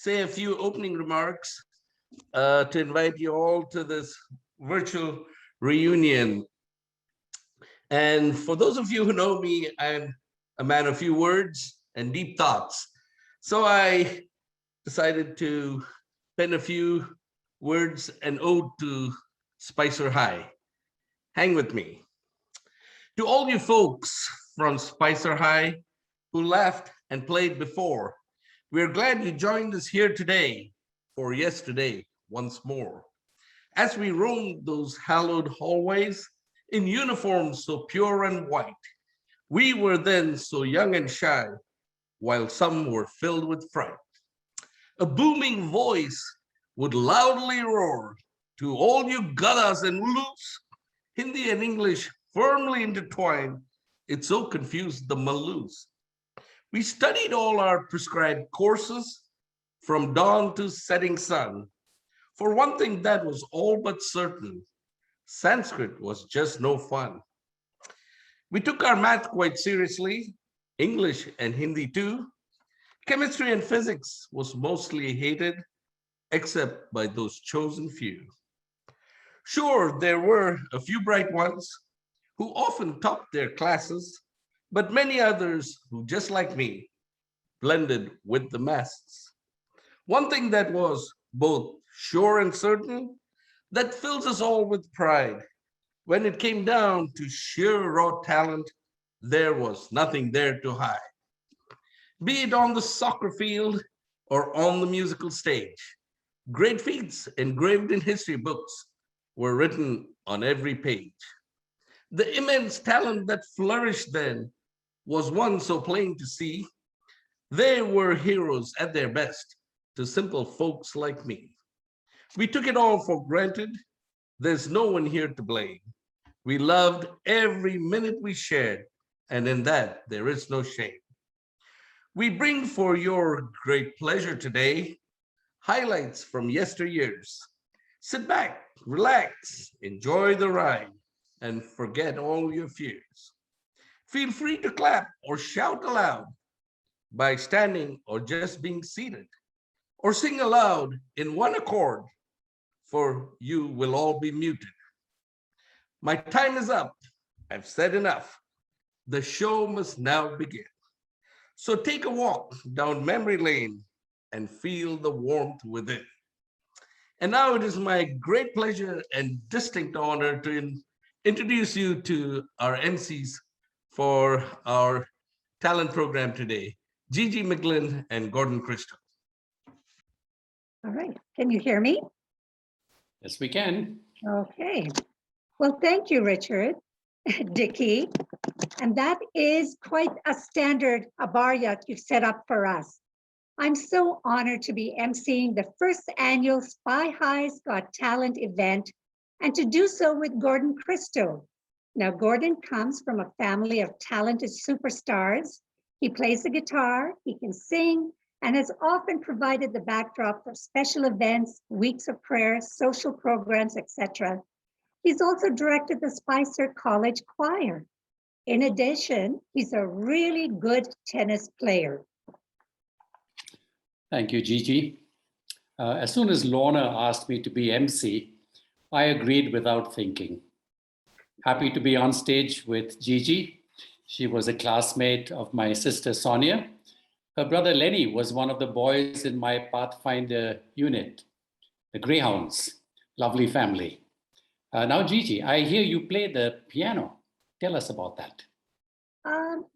say a few opening remarks to invite you all to this virtual reunion. And for those of you who know me, I'm a man of few words and deep thoughts. So I decided to pen a few words and ode to SpiHi's. Hang with me. To all you folks from SpiHi's who laughed and played before, we're glad you joined us here today for yesterday once more. As we roamed those hallowed hallways in uniforms so pure and white, we were then so young and shy, while some were filled with fright. A booming voice would loudly roar to all you gadas and ulus, Hindi and English firmly intertwined, it so confused the Malus. We studied all our prescribed courses from dawn to setting sun. For one thing that was all but certain, Sanskrit was just no fun. We took our math quite seriously, English and Hindi too. Chemistry and physics was mostly hated, except by those chosen few. Sure, there were a few bright ones who often topped their classes, but many others who, just like me, blended with the masses. One thing that was both sure and certain that fills us all with pride. When it came down to sheer raw talent, there was nothing there to hide. Be it on the soccer field or on the musical stage, great feats engraved in history books were written on every page. The immense talent that flourished then was one so plain to see. They were heroes at their best to simple folks like me. We took it all for granted. There's no one here to blame. We loved every minute we shared, and in that there is no shame. We bring for your great pleasure today highlights from yesteryears. Sit back, relax, enjoy the ride, and forget all your fears. Feel free to clap or shout aloud by standing or just being seated, or sing aloud in one accord, for you will all be muted. My time is up. I've said enough. The show must now begin. So take a walk down memory lane and feel the warmth within. And now it is my great pleasure and distinct honor to introduce you to our MCs for our talent program today, Gigi McGlynn and Gordon Christo. All right, can you hear me? Yes, we can. Okay, well, thank you, Richard, Dickie. And that is quite a standard abarya you've set up for us. I'm so honored to be emceeing the first annual SpiHi's Got Talent event, and to do so with Gordon Christo. Now, Gordon comes from a family of talented superstars. He plays the guitar, he can sing, and has often provided the backdrop for special events, weeks of prayer, social programs, etc. He's also directed the Spicer College Choir. In addition, he's a really good tennis player. Thank you, Gigi. As soon as Lorna asked me to be MC, I agreed without thinking. Happy to be on stage with Gigi. She was a classmate of my sister Sonia. Her brother Lenny was one of the boys in my Pathfinder unit, the Greyhounds, lovely family. Now, Gigi, I hear you play the piano. Tell us about that.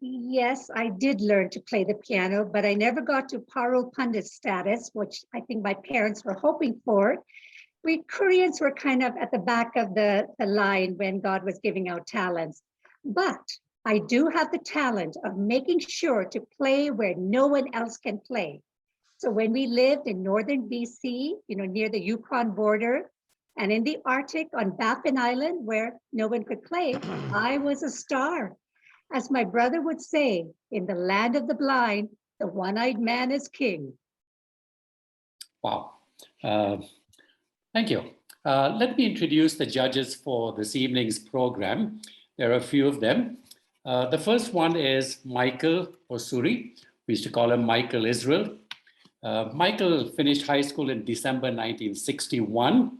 Yes, I did learn to play the piano, but I never got to Parul Pandit status, which I think my parents were hoping for. We Koreans were kind of at the back of the line when God was giving out talents. But I do have the talent of making sure to play where no one else can play. So when we lived in northern BC, near the Yukon border, and in the Arctic on Baffin Island, where no one could play, I was a star. As my brother would say, in the land of the blind, the one-eyed man is king. Wow. Thank you. Let me introduce the judges for this evening's program. There are a few of them. The first one is Michael Osuri. We used to call him Michael Israel. Michael finished high school in December 1961.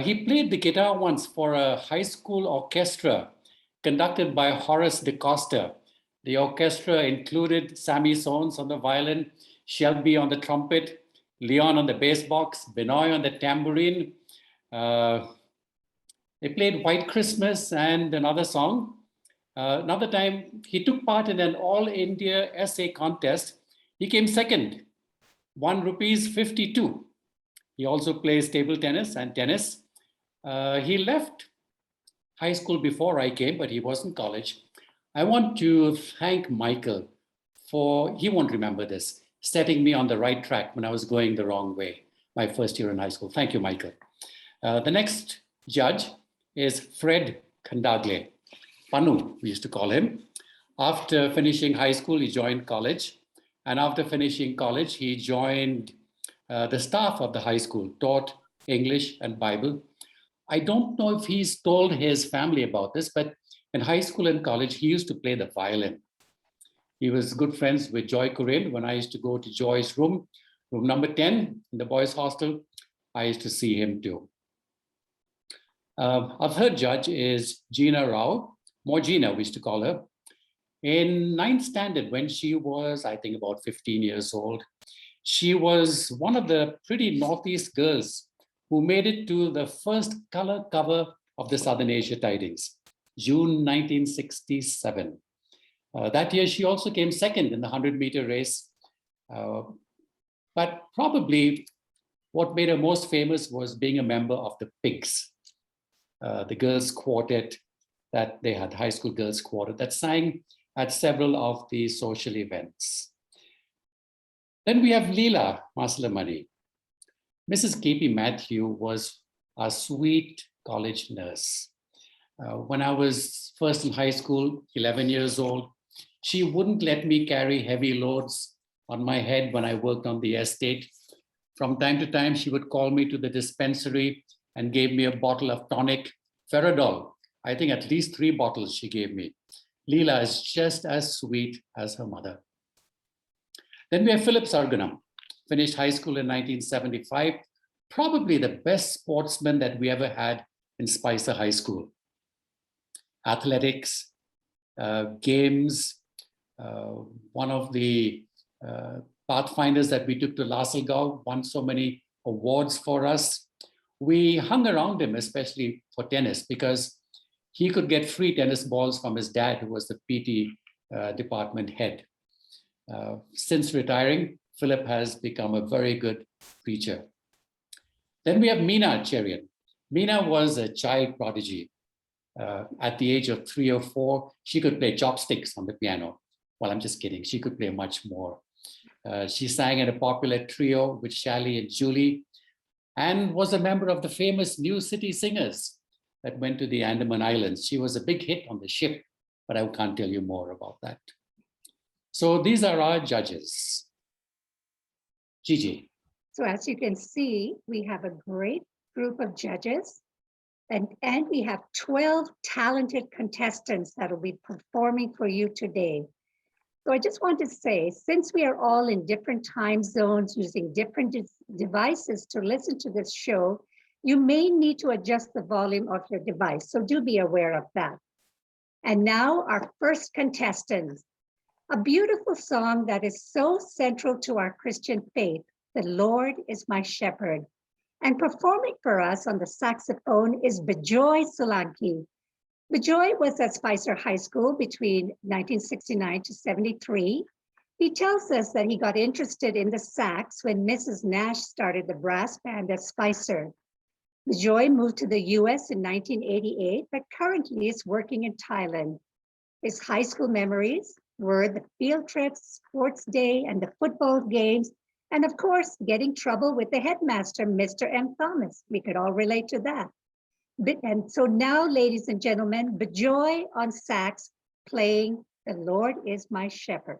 He played the guitar once for a high school orchestra conducted by Horace DeCosta. The orchestra included Sammy Sones on the violin, Shelby on the trumpet, Leon on the bass box, Benoit on the tambourine. They played White Christmas and another song. Another time, he took part in an all-India essay contest. He came second, won rupees 52. He also plays table tennis and tennis. He left high school before I came, but he was in college. I want to thank Michael for, he won't remember this, setting me on the right track when I was going the wrong way, my first year in high school. Thank you, Michael. The next judge is Fred Kandagle. Panu, we used to call him. After finishing high school, he joined college. And after finishing college, he joined the staff of the high school, taught English and Bible. I don't know if he's told his family about this, but in high school and college, he used to play the violin. He was good friends with Joy Corinne. When I used to go to Joy's room number 10 in the boys' hostel, I used to see him too. Our third judge is Gina Rao, more Gina, we used to call her. In 9th standard, when she was, I think, about 15 years old, she was one of the pretty Northeast girls who made it to the first color cover of the Southern Asia Tidings, June 1967. That year, she also came second in the 100-meter race. But probably what made her most famous was being a member of the Pigs, the girls' quartet that they had, high school girls' quartet, that sang at several of the social events. Then we have Leela Maslamani. Mrs. K.P. Matthew was a sweet college nurse. When I was first in high school, 11 years old, she wouldn't let me carry heavy loads on my head when I worked on the estate. From time to time, she would call me to the dispensary and gave me a bottle of tonic, Feridol. I think at least 3 bottles she gave me. Leela is just as sweet as her mother. Then we have Philip Sargunam, finished high school in 1975, probably the best sportsman that we ever had in Spicer High School. Athletics, games, one of the pathfinders that we took to Lasselgau won so many awards for us. We hung around him, especially for tennis, because he could get free tennis balls from his dad, who was the PT department head. Since retiring, Philip has become a very good preacher. Then we have Meena Cherian. Meena was a child prodigy. At the age of 3 or 4, she could play chopsticks on the piano. Well, I'm just kidding. She could play much more. She sang in a popular trio with Shally and Julie, and was a member of the famous New City Singers that went to the Andaman Islands. She was a big hit on the ship, but I can't tell you more about that. So these are our judges. Gigi. So as you can see, we have a great group of judges, and we have 12 talented contestants that will be performing for you today. So I just want to say, since we are all in different time zones using different devices to listen to this show, you may need to adjust the volume of your device. So do be aware of that. And now our first contestant, a beautiful song that is so central to our Christian faith, "The Lord is My Shepherd." And performing for us on the saxophone is Bijoy Solanki. Bijoy was at Spicer High School between 1969 to 73. He tells us that he got interested in the sax when Mrs. Nash started the brass band at Spicer. Bijoy moved to the US in 1988, but currently is working in Thailand. His high school memories were the field trips, sports day, and the football games, and of course, getting trouble with the headmaster, Mr. M. Thomas. We could all relate to that. And so now, ladies and gentlemen, Bijoy on sax playing "The Lord is My Shepherd."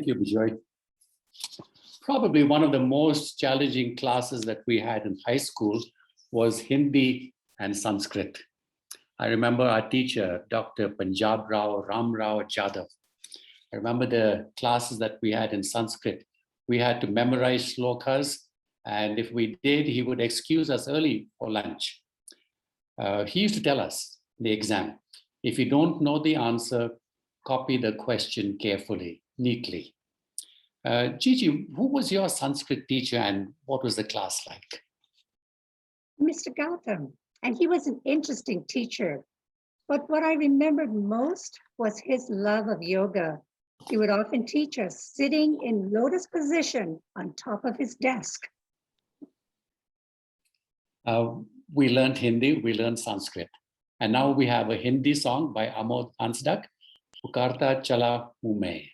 Thank you, Bijoy. Probably one of the most challenging classes that we had in high school was Hindi and Sanskrit. I remember our teacher, Dr. Punjab Rao Ram Rao Jadhav. I remember the classes that we had in Sanskrit. We had to memorize shlokas, and if we did, he would excuse us early for lunch. He used to tell us in the exam, if you don't know the answer, copy the question carefully, neatly. Gigi, who was your Sanskrit teacher and what was the class like? Mr. Gautam, and he was an interesting teacher. But what I remembered most was his love of yoga. He would often teach us sitting in lotus position on top of his desk. We learned Hindi, we learned Sanskrit. And now we have a Hindi song by Amod Ansdak, Pukarta Chala Hu Main.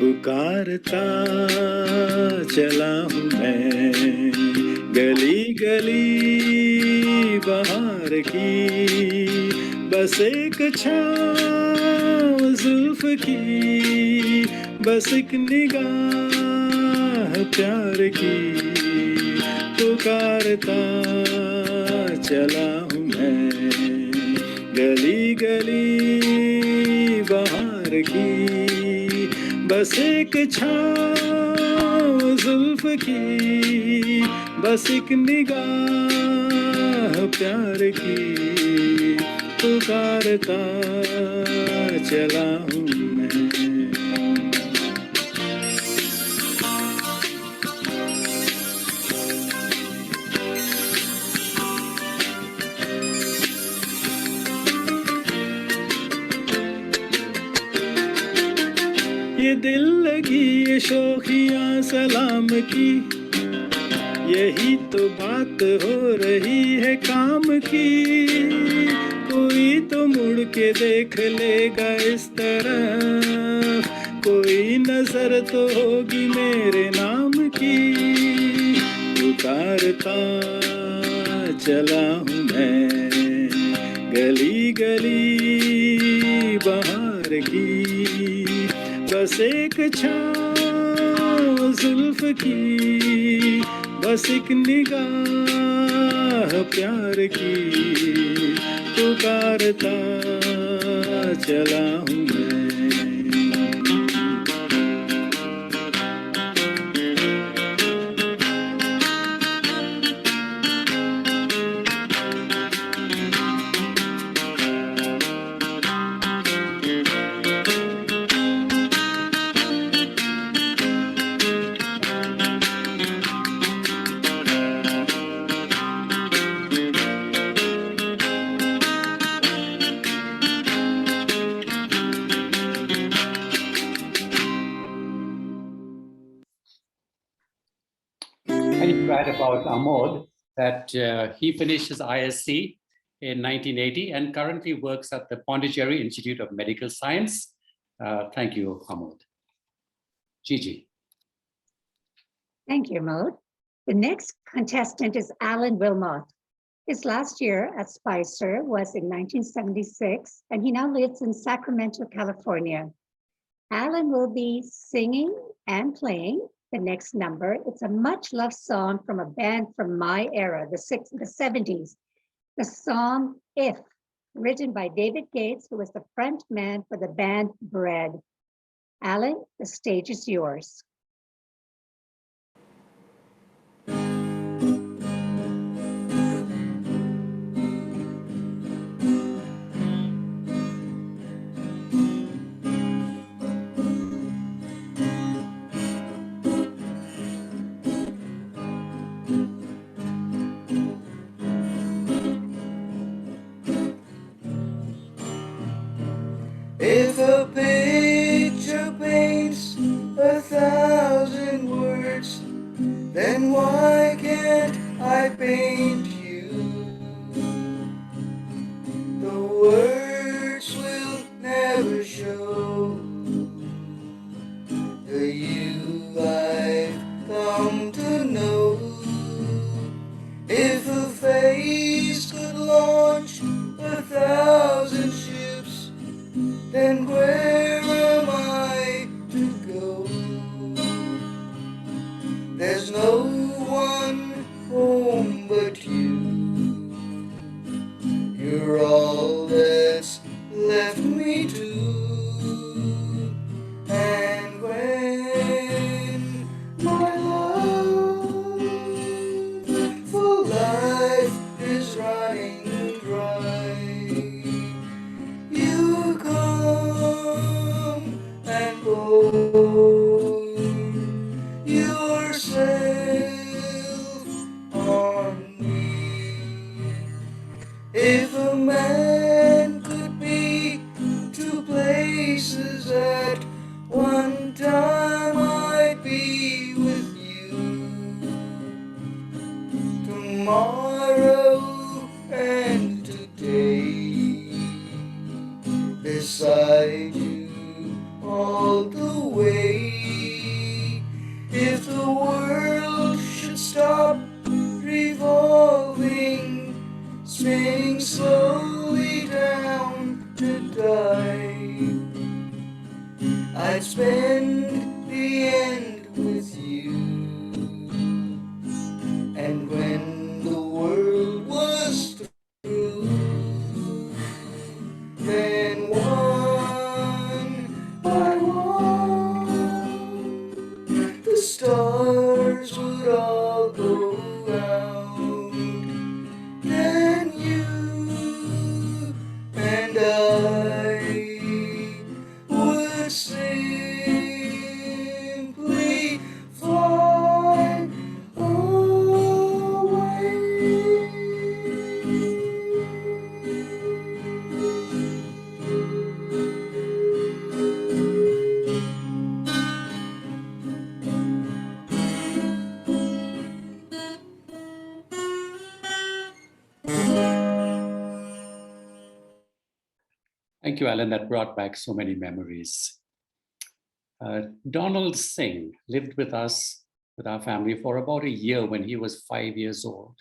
पुकारता चला हूँ मैं गली गली बहार की बस एक छाँव जुल्फ की बस एक निगाह प्यार की पुकारता चला हूँ मैं गली गली बहार की बस एक छाँव जुल्फ की बस एक निगाह प्यार की पुकारता चला हूँ मैं। ये दिल लगी ये शोखियाँ सलाम की यही तो बात हो रही है काम की कोई तो मुड़ के देख लेगा इस तरफ कोई नजर तो होगी मेरे नाम की पुकारता चला हूँ मैं गली गली बहार की बस एक छाँव जुल्फ की बस एक निगाह प्यार की पुकारता चला हूँ मैं। About Amod that he finished his ISc in 1980 and currently works at the Pondicherry Institute of Medical Science. Thank you, Amod. Gigi. Thank you, Amod. The next contestant is Alan Wilmot. His last year at Spicer was in 1976, and he now lives in Sacramento, California. Alan will be singing and playing the next number. It's a much-loved song from a band from my era, the 70s. The song, If, written by David Gates, who was the front man for the band Bread. Alan, the stage is yours. then why can't I paint you? The words will never show the you I've come to know. If a face could launch 1,000 ships, then where am I to go? There's no one home but you. You're all that's left me to. And when my love for life is running dry, you come and pour yourself on me. If a man could be 2 places at one time, I'd be with you tomorrow and today, beside you all the way. If the world should stop revolving, spinning slowly down to die, I'd spend the end with you. And when the world was through, then one by one, the stars would all go out. Then you and I would simply fly away. Thank you, Alan. That brought back so many memories. Donald Singh lived with us, with our family, for about a year when he was 5 years old.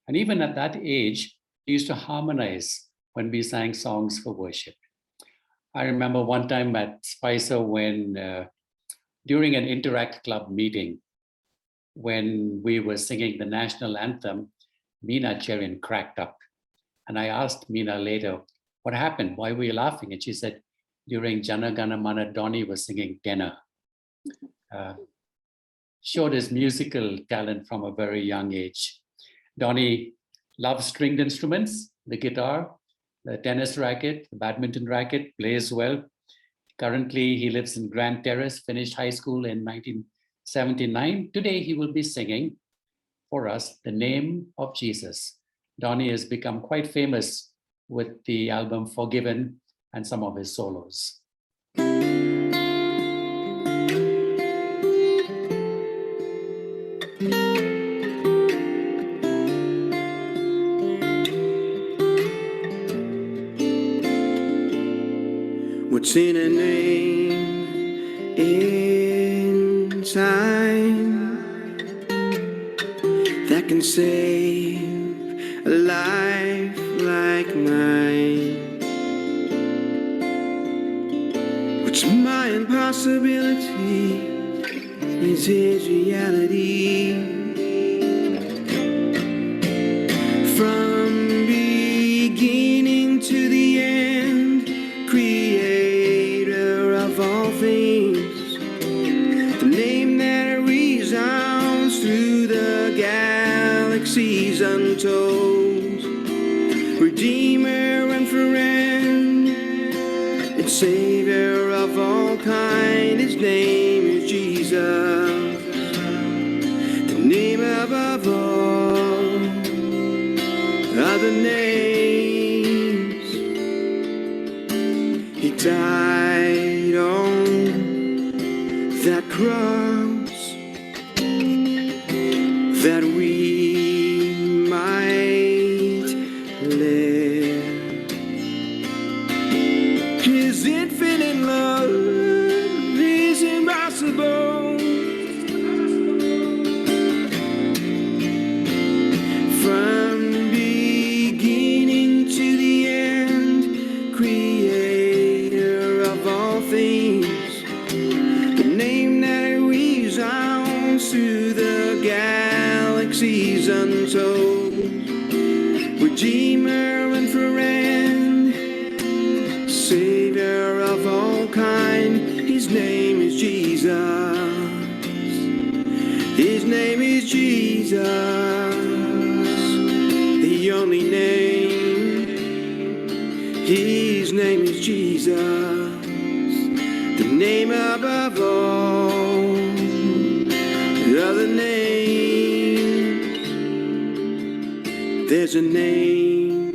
And even at that age, he used to harmonize when we sang songs for worship. I remember one time at SpiHi's when, during an Interact Club meeting, when we were singing the national anthem, Meena Cherin cracked up. And I asked Meena later, what happened? Why were you laughing? And she said, during Jana Gana Mana, Donnie was singing tenor. Showed his musical talent from a very young age. Donnie loves stringed instruments, the guitar, the tennis racket, the badminton racket, plays well. Currently, he lives in Grand Terrace, finished high school in 1979. Today, he will be singing for us the name of Jesus. Donnie has become quite famous with the album Forgiven and some of his solos. What's in a name in time that can save a life like mine? What's my impossibility is his reality. From beginning to the end, creator of all things, the name that resounds through the galaxies untold, redeemer and friend, and savior of all kind. His name is Jesus, the name above all other names. He died on that cross in love is impossible. From beginning to the end, creator of all things, the name that weaves on through the galaxies untold, Redeemer and friend, Savior of all kind. His name is Jesus. His name is Jesus, the only name. His name is Jesus, the name above all other names. There's a name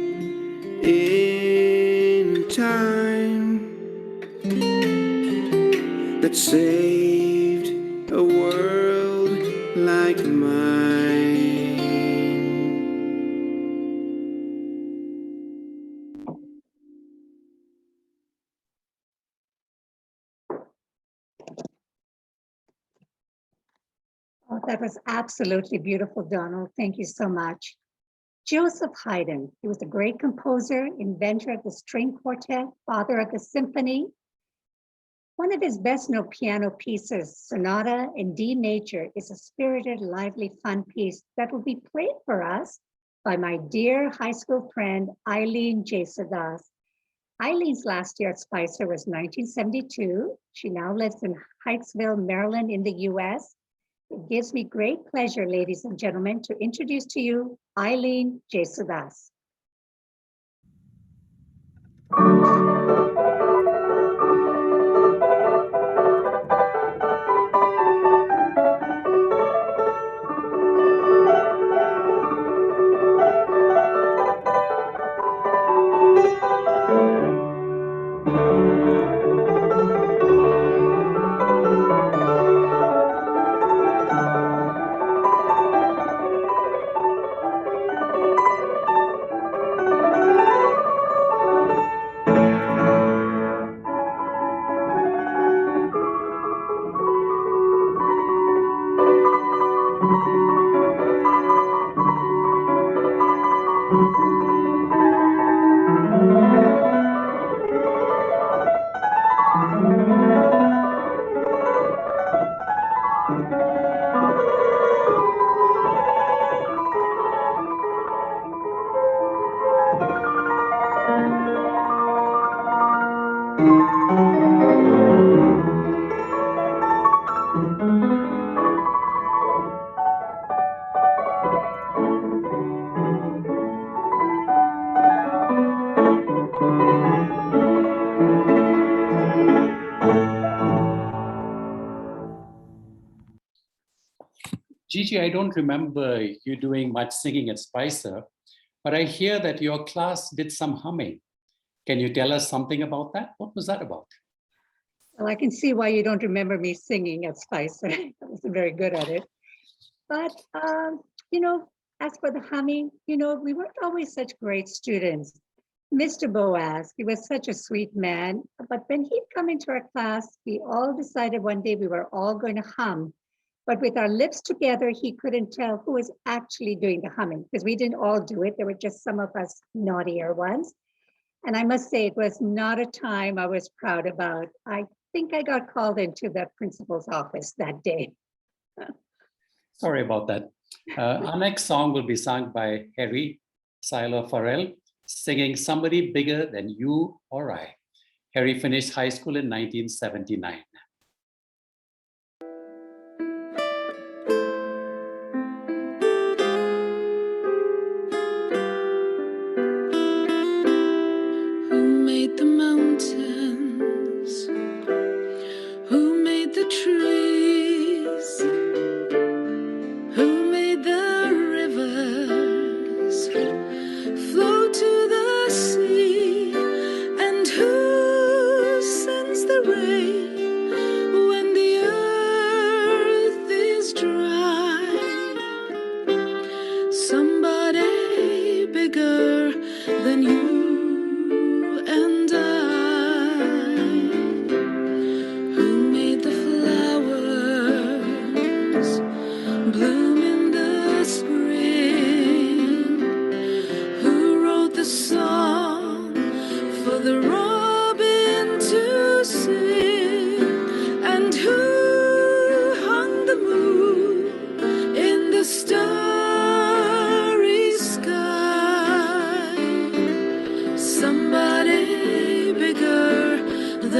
in time that saved a world like mine. Oh, that was absolutely beautiful, Donald. Thank you so much. Joseph Haydn, he was a great composer, inventor of the string quartet, father of the symphony. One of his best known piano pieces, Sonata in D Major, is a spirited, lively, fun piece that will be played for us by my dear high school friend, Eileen Jesudas. Eileen's last year at Spicer was 1972. She now lives in Hyattsville, Maryland in the US. It gives me great pleasure, ladies and gentlemen, to introduce to you Eileen Jesudas. Gigi, I don't remember you doing much singing at Spicer, but I hear that your class did some humming. Can you tell us something about that? What was that about? Well, I can see why you don't remember me singing at Spicer. I wasn't very good at it. But, as for the humming, we weren't always such great students. Mr. Boaz, he was such a sweet man, but when he'd come into our class, we all decided one day we were all going to hum. But with our lips together, he couldn't tell who was actually doing the humming because we didn't all do it. There were just some of us naughtier ones. And I must say, it was not a time I was proud about. I think I got called into the principal's office that day. Sorry about that. Our next song will be sung by Harry Silo Farrell, singing Somebody Bigger Than You or I. Harry finished high school in 1979. Who made the mountains? Who made the trees? Who made the rivers flow to the sea? And who sends the rain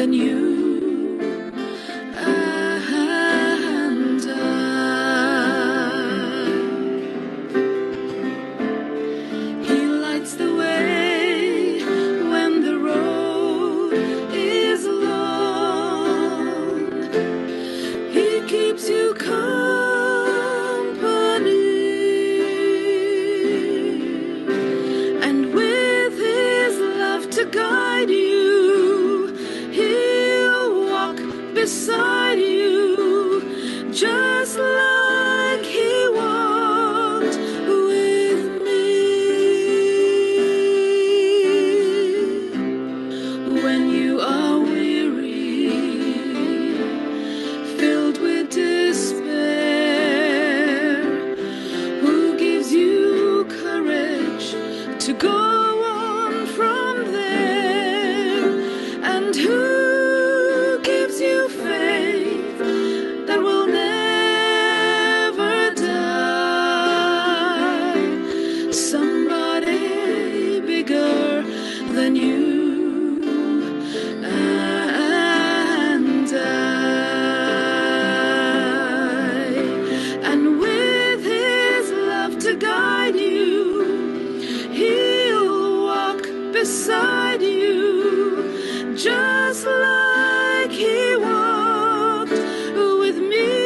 than you and I. He lights the way when the road is long. He keeps you company, and with his love to guide you, he'll walk beside you, just like he walked with me. When you are weary, filled with despair, who gives you courage to go on from there, and who gives you faith that will never die. Somebody bigger than you and I, and with his love to guide you, he'll walk beside you, just like he walked with me.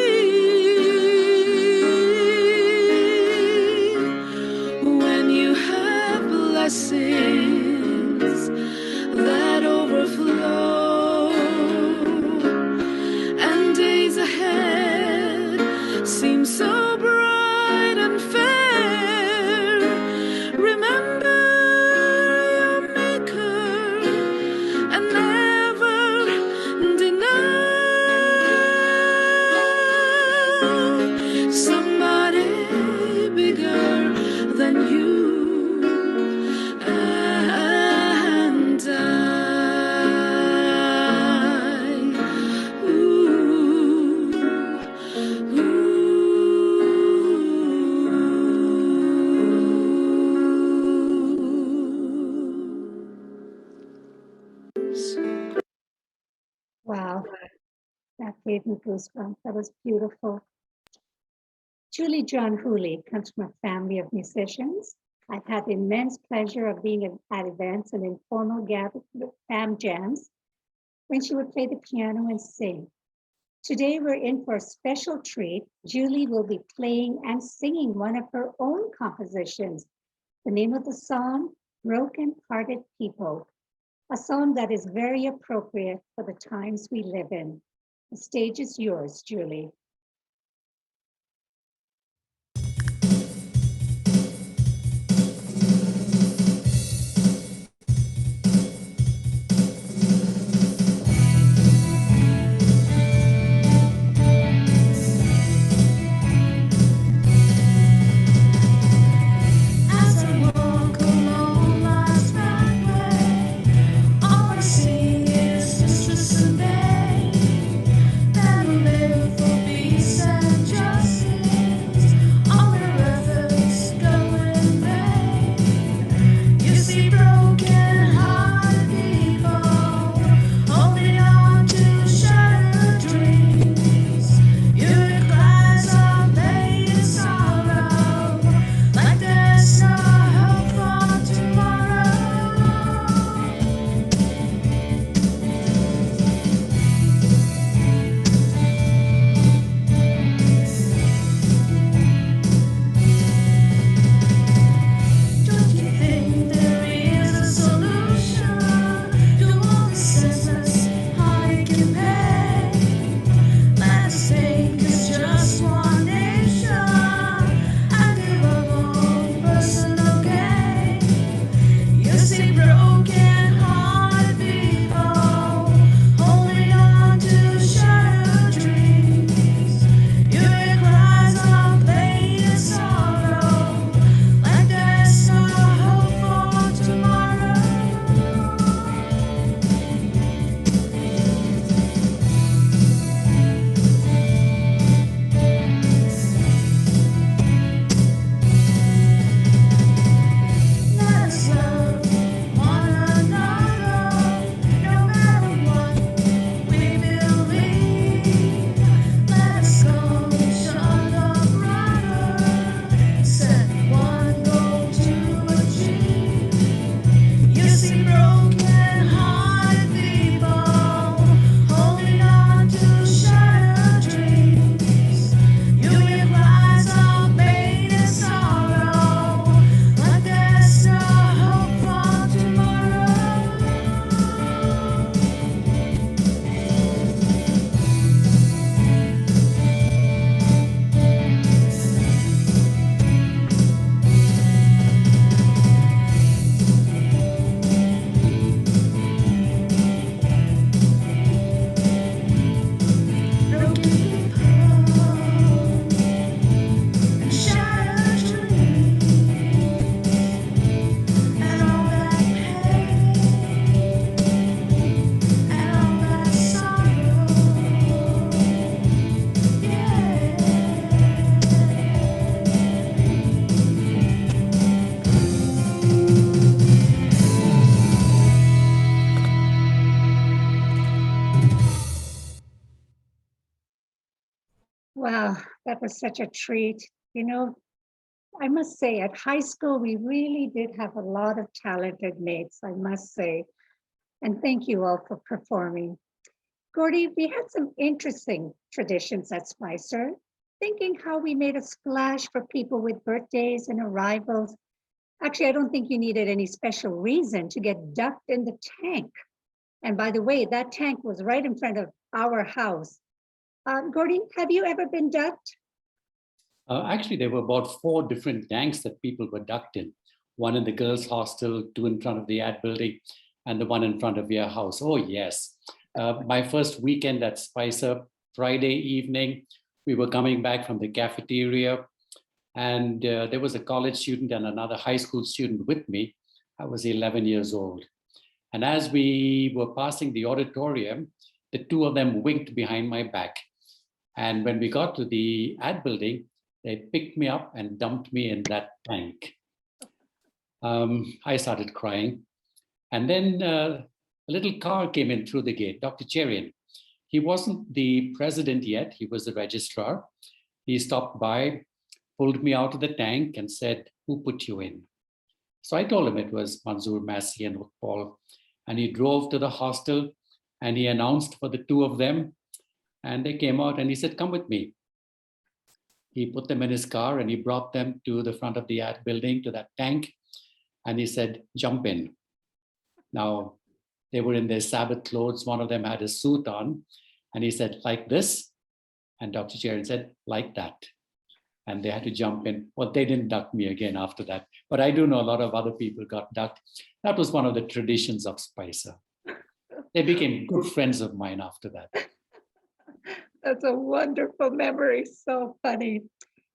When you have blessings that overflow, and days ahead seem so bright and fair, remember your Maker and never deny somebody bigger than you and I. Wow, that gave me goosebumps. That was beautiful. Julie John Hooley comes from a family of musicians. I've had the immense pleasure of being at events and informal fam jams when she would play the piano and sing. Today we're in for a special treat. Julie will be playing and singing one of her own compositions. The name of the song, Broken Hearted People, a song that is very appropriate for the times we live in. The stage is yours, Julie. As I walk along life's byway, all I see is distress and pain. That will never be Wow, that was such a treat. You know, I must say, at high school, we really did have a lot of talented mates, I must say. And thank you all for performing. Gordy, we had some interesting traditions at Spicer, thinking how we made a splash for people with birthdays and arrivals. Actually, I don't think you needed any special reason to get ducked in the tank. And by the way, that tank was right in front of our house. Gordy, have you ever been ducked? Actually, there were about 4 different tanks that people were ducked in. One in the girls' hostel, 2 in front of the ad building, and the one in front of your house. Oh, yes. My first weekend at Spicer, Friday evening, we were coming back from the cafeteria, and there was a college student and another high school student with me. I was 11 years old. And as we were passing the auditorium, the 2 of them winked behind my back. And when we got to the ad building, they picked me up and dumped me in that tank. I started crying. And then a little car came in through the gate, Dr. Cherian. He wasn't the president yet, he was the registrar. He stopped by, pulled me out of the tank and said, "Who put you in?" So I told him it was Manzoor, Massey and Paul. And he drove to the hostel and he announced for the 2 of them. And they came out and he said, "Come with me." He put them in his car and he brought them to the front of the ad building, to that tank. And he said, "Jump in." Now, they were in their Sabbath clothes. One of them had a suit on. And he said, "Like this?" And Dr. Cherian said, "Like that." And they had to jump in. Well, they didn't duck me again after that. But I do know a lot of other people got ducked. That was one of the traditions of Spicer. They became good friends of mine after that. That's a wonderful memory, so funny.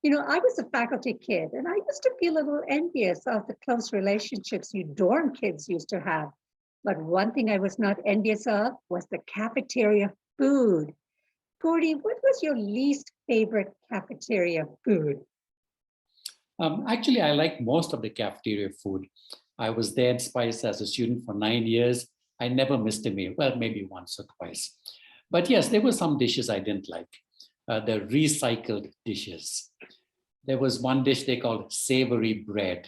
You know, I was a faculty kid and I used to feel a little envious of the close relationships you dorm kids used to have. But one thing I was not envious of was the cafeteria food. Gordy, what was your least favorite cafeteria food? Actually, I like most of the cafeteria food. I was there at Spice as a student for 9 years. I never missed a meal. Well, maybe once or twice. But yes, there were some dishes I didn't like. The recycled dishes. There was one dish they called savory bread.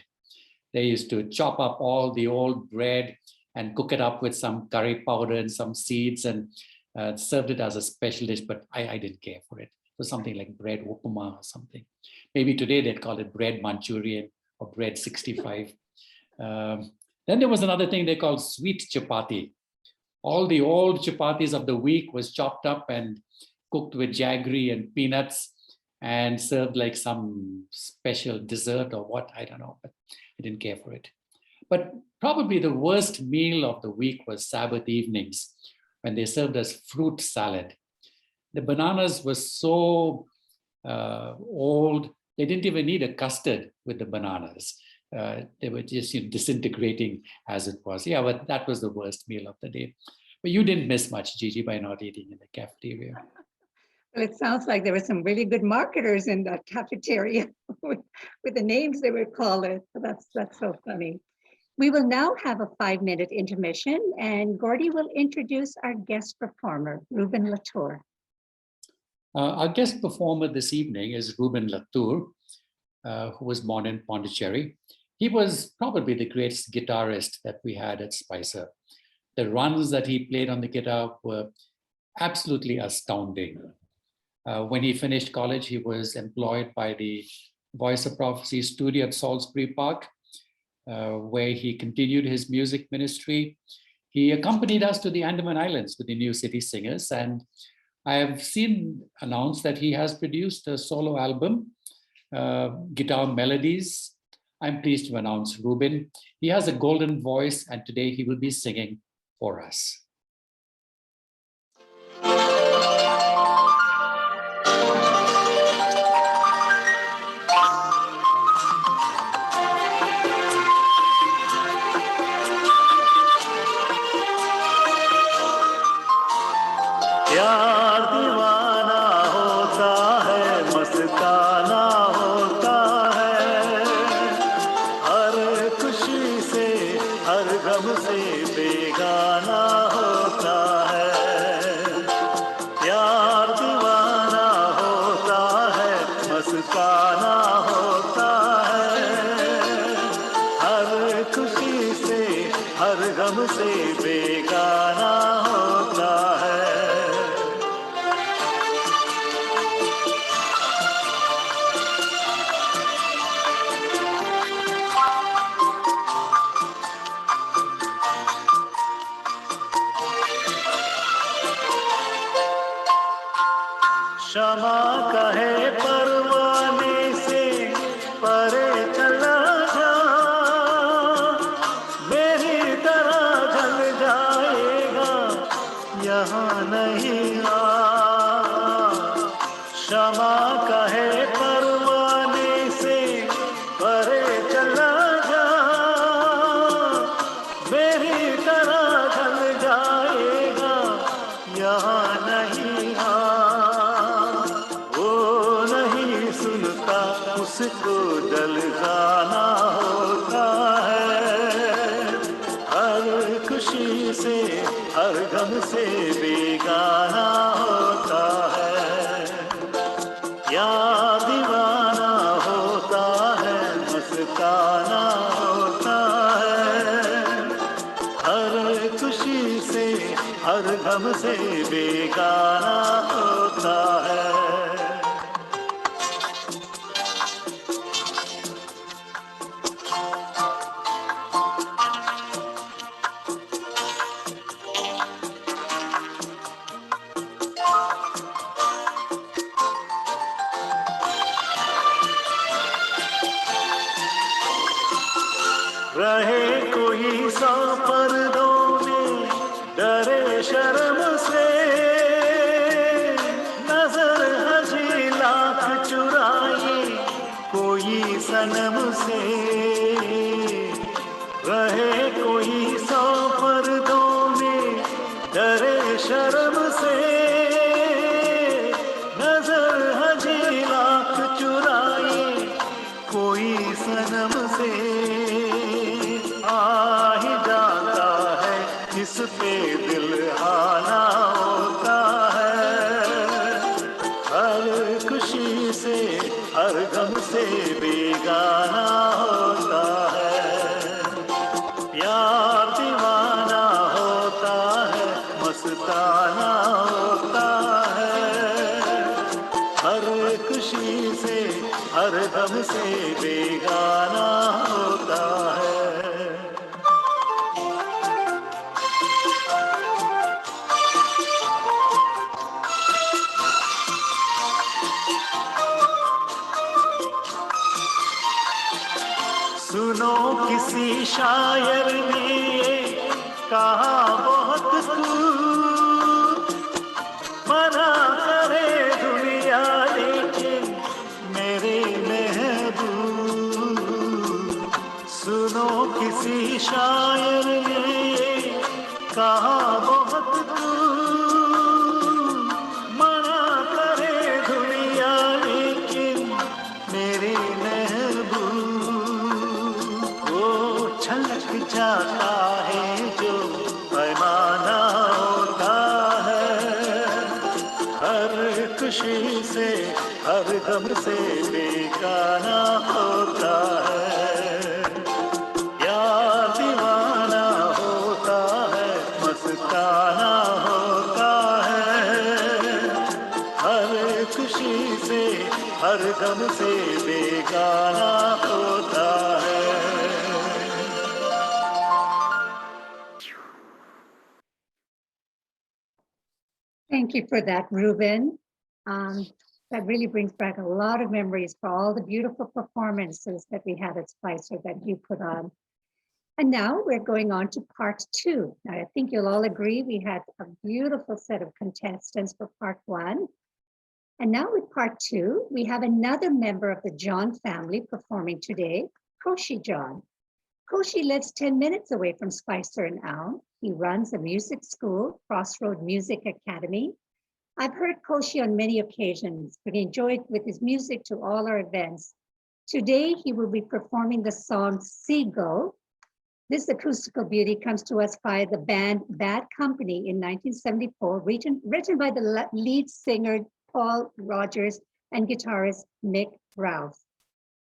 They used to chop up all the old bread and cook it up with some curry powder and some seeds and served it as a special dish, but I didn't care for it. It was something like bread upama or something. Maybe today they'd call it bread Manchurian or bread 65. Then there was another thing they called sweet chapati. All the old chapatis of the week was chopped up and cooked with jaggery and peanuts and served like some special dessert or what, I don't know, but I didn't care for it. But probably the worst meal of the week was Sabbath evenings when they served us fruit salad. The bananas were so old, they didn't even need a custard with the bananas. They were just disintegrating as it was. Yeah, but that was the worst meal of the day. But you didn't miss much, Gigi, by not eating in the cafeteria. Well, it sounds like there were some really good marketers in that cafeteria with the names they would call it. That's so funny. We will now have a 5-minute intermission and Gordy will introduce our guest performer, Ruben Latour. Our guest performer this evening is Ruben Latour, who was born in Pondicherry. He was probably the greatest guitarist that we had at Spicer. The runs that he played on the guitar were absolutely astounding. When he finished college, he was employed by the Voice of Prophecy studio at Salisbury Park, where he continued his music ministry. He accompanied us to the Andaman Islands with the New City Singers, and I have seen announced that he has produced a solo album, Guitar Melodies. I'm pleased to announce Ruben. He has a golden voice, and today he will be singing for us. प्यार दीवाना होता है, मस्ताना होता है, हर खुशी से हर गम से बेगाना होता है। प्यार दीवाना होता से बेगाना होता है। क्षमा कहे परवाने से परे चला जा, मेरी तरह जल जाएगा यहाँ नहीं आ। क्षमा कहे परवाने से परे चला जा, मेरी तरह जल जाएगा यहाँ नहीं आ। उसको जलगाना होता है, हर खुशी से हर गम से बेगाना होता है। या दीवाना होता है, मस्ताना होता है, हर खुशी से हर गम से बेगाना होता है। रहे कोई सौ पर्दों में डरे शर्म से, नजर हजी लाख चुराए कोई सनम से। रहे कोई सौ पर्दों में डरे शर्म से, नजर हजी लाख चुराए कोई सनम से। जिस पे दिल आना होता है, हर खुशी से हर गम से बेगाना होता है। प्यार दीवाना होता है, मस्ताना होता है, हर खुशी से हर गम से बेगाना होता है। सुनो किसी शायर ने ये कहा बहुत खूब, मना करे दुनिया लेकिन मेरे महबूब। सुनो किसी शायर ने ये कहा बहुत खूब, मना करे दुनिया लेकिन मेरे छलक जाता है जो पैमाना होता है, हर खुशी से हर गम से बेगाना होता है। यार दीवाना होता है, मस्ताना होता है, हर खुशी से हर गम से बेगाना होता है। Thank you for that, Ruben. That really brings back a lot of memories for all the beautiful performances that we had at SpiHi's that you put on. And now we're going on to part 2. Now, I think you'll all agree we had a beautiful set of contestants for part 1. And now with part 2, we have another member of the John family performing today, Koshi John. Koshi lives 10 minutes away from Spicer and Al. He runs a music school, Crossroad Music Academy. I've heard Koshi on many occasions, but enjoyed with his music to all our events. Today, he will be performing the song Seagull. This acoustical beauty comes to us by the band Bad Company in 1974, written by the lead singer Paul Rogers and guitarist Mick Rouse.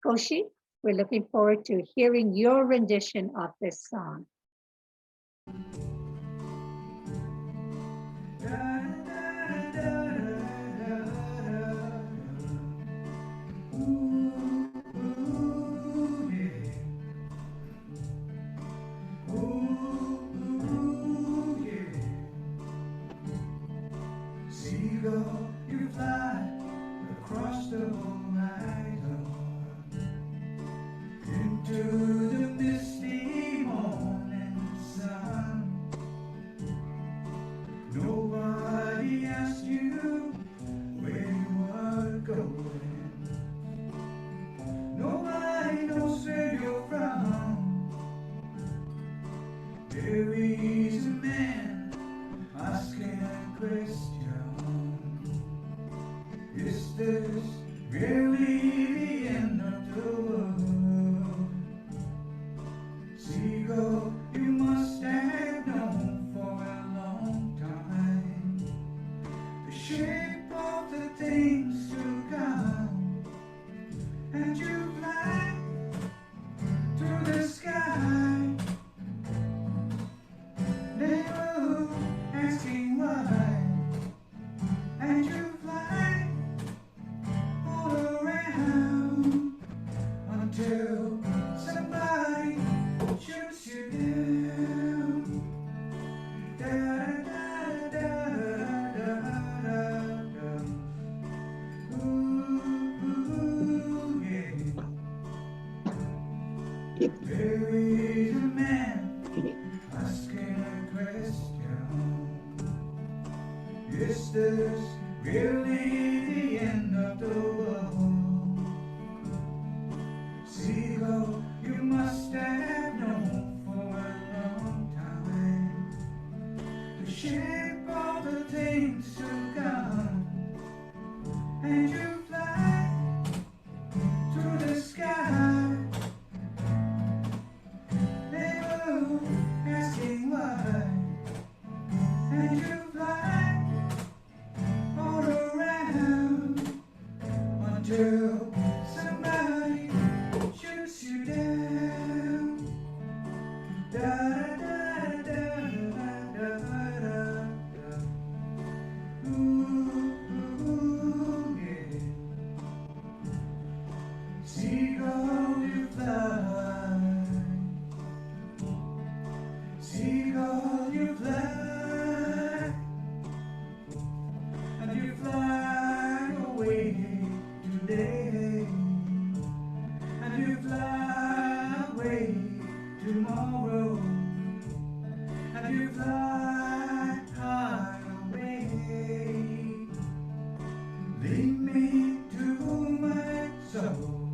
Koshi, we're looking forward to hearing your rendition of this song. Seagull, you fly across the horizon into the misty morning sun. Nobody asked you where you were going. Nobody knows where you're from. There is a man asking a question. Is this really the end of the world? Seagull, you must have known for a long time the shape of the things to come, and you fly through the sky, never asking why, and you fly all around until somebody shoots you down. Da da da da da da. Ooh, yeah. There is a man asking a question. Is this really the end of the world? Seagull, you must have known for a long time the shape of the things to come, and you fly through the sky, never asking why, and you fly all around until somebody shoots you down. Da da da da da da da. Ooh, yeah. Seagull, you fly. Seagull, you fly. And you fly away today, and you fly away tomorrow, and you fly high away. Lead me to my soul.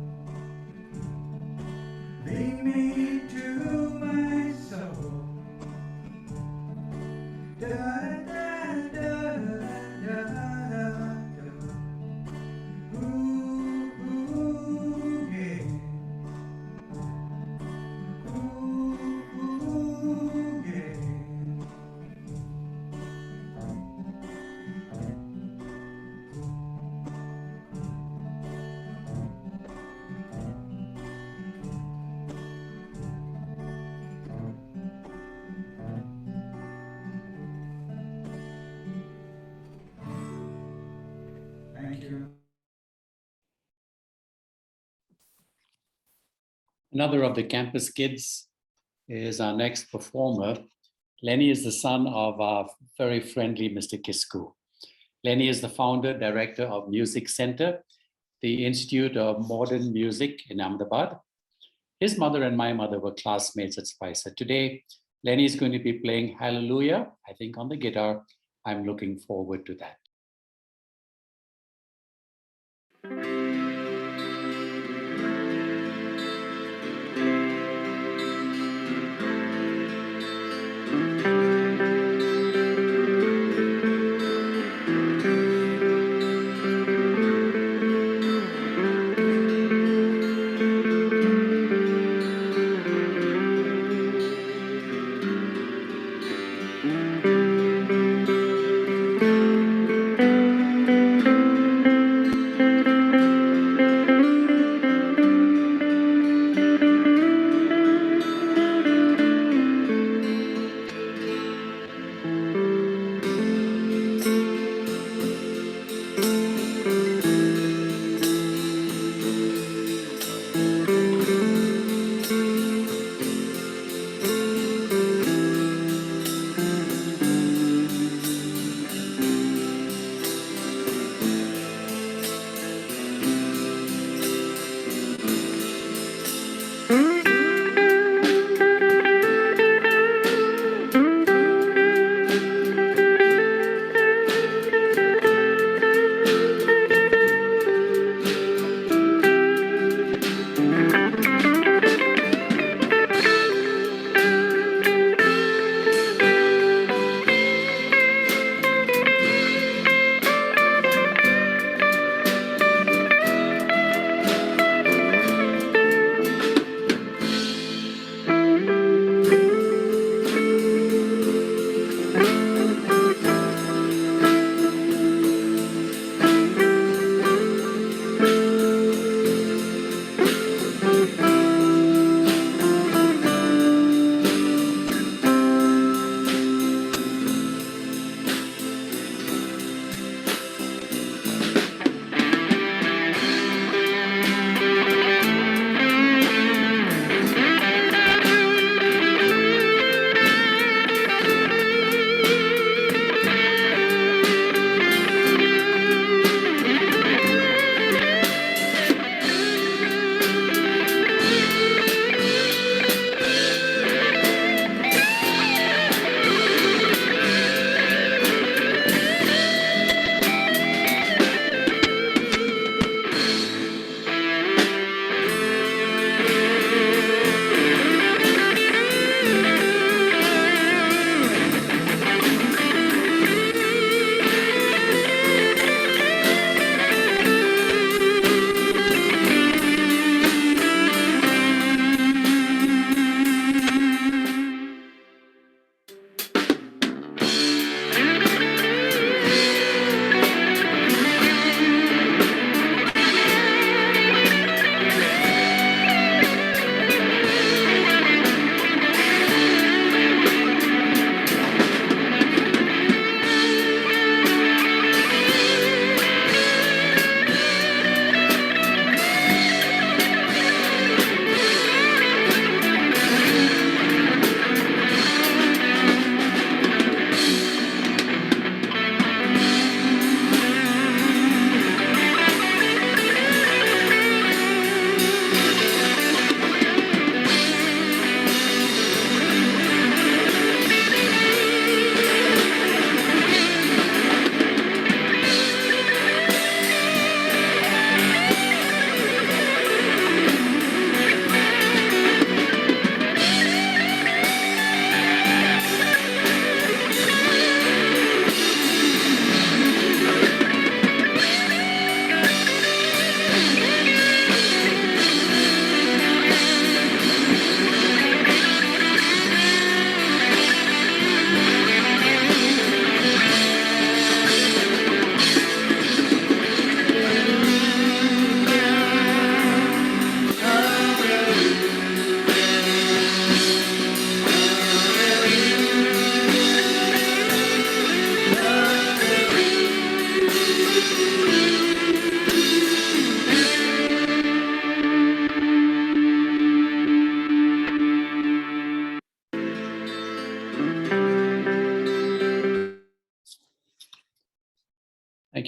Lead me to my soul. Da da da da da da. Ooh, yeah. Ooh, yeah. Thank you. Another of the campus kids is our next performer. Lenny is the son of our very friendly Mr. Kisku. Lenny is the founder, director of Music Center, the Institute of Modern Music in Ahmedabad. His mother and my mother were classmates at SpiHi's. Today, Lenny is going to be playing Hallelujah, I think on the guitar. I'm looking forward to that.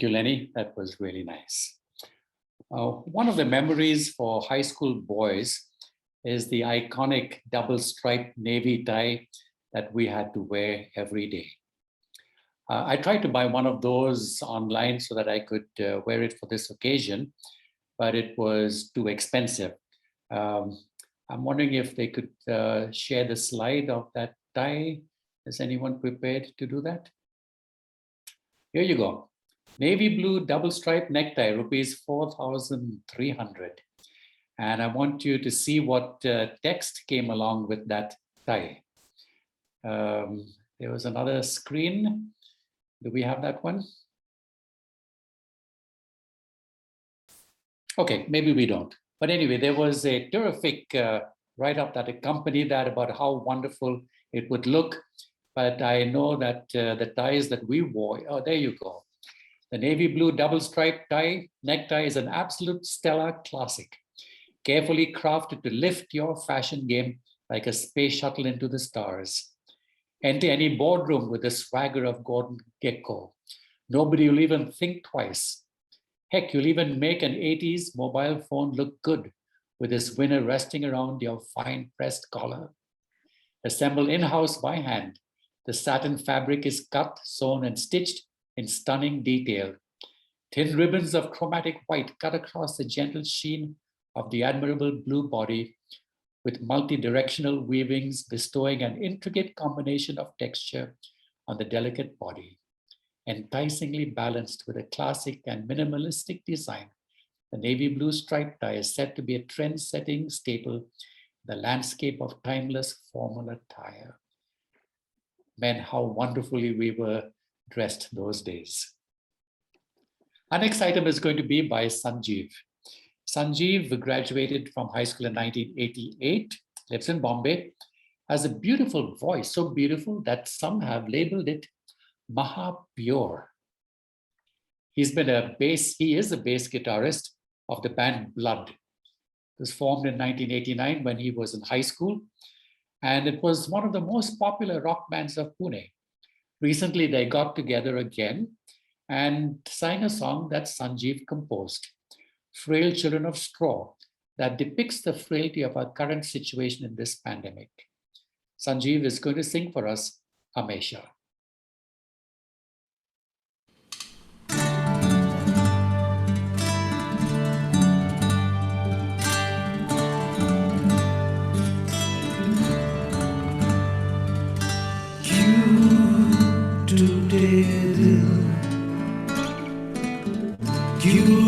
you, Lenny. That was really nice. One of the memories for high school boys is the iconic double-striped navy tie that we had to wear every day. I tried to buy one of those online so that I could wear it for this occasion, but it was too expensive. I'm wondering if they could share the slide of that tie. Is anyone prepared to do that? Here you go. Navy blue double-striped necktie, rupees 4,300. And I want you to see what text came along with that tie. There was another screen. Do we have that one? Okay, maybe we don't. But anyway, there was a terrific write-up that accompanied that about how wonderful it would look. But I know that the ties that we wore, oh, there you go. The navy blue double-striped tie, necktie is an absolute stellar classic, carefully crafted to lift your fashion game like a space shuttle into the stars. Enter any boardroom with the swagger of Gordon Gekko. Nobody will even think twice. Heck, you'll even make an 80s mobile phone look good with this winner resting around your fine pressed collar. Assembled in-house by hand, the satin fabric is cut, sewn, and stitched in stunning detail. Thin ribbons of chromatic white cut across the gentle sheen of the admirable blue body, with multi-directional weavings bestowing an intricate combination of texture on the delicate body. Enticingly balanced with a classic and minimalistic design, the navy blue striped tie is said to be a trend-setting staple in the landscape of timeless formal attire. Man, how wonderfully we were dressed those days. Our next item is going to be by Sanjeev. Sanjeev graduated from high school in 1988, lives in Bombay, has a beautiful voice, so beautiful that some have labeled it Maha Pure. He is a bass guitarist of the band Blood. It was formed in 1989 when he was in high school, and it was one of the most popular rock bands of Pune. Recently, they got together again and sang a song that Sanjeev composed, Frail Children of Straw, that depicts the frailty of our current situation in this pandemic. Sanjeev is going to sing for us Hamesha. Feel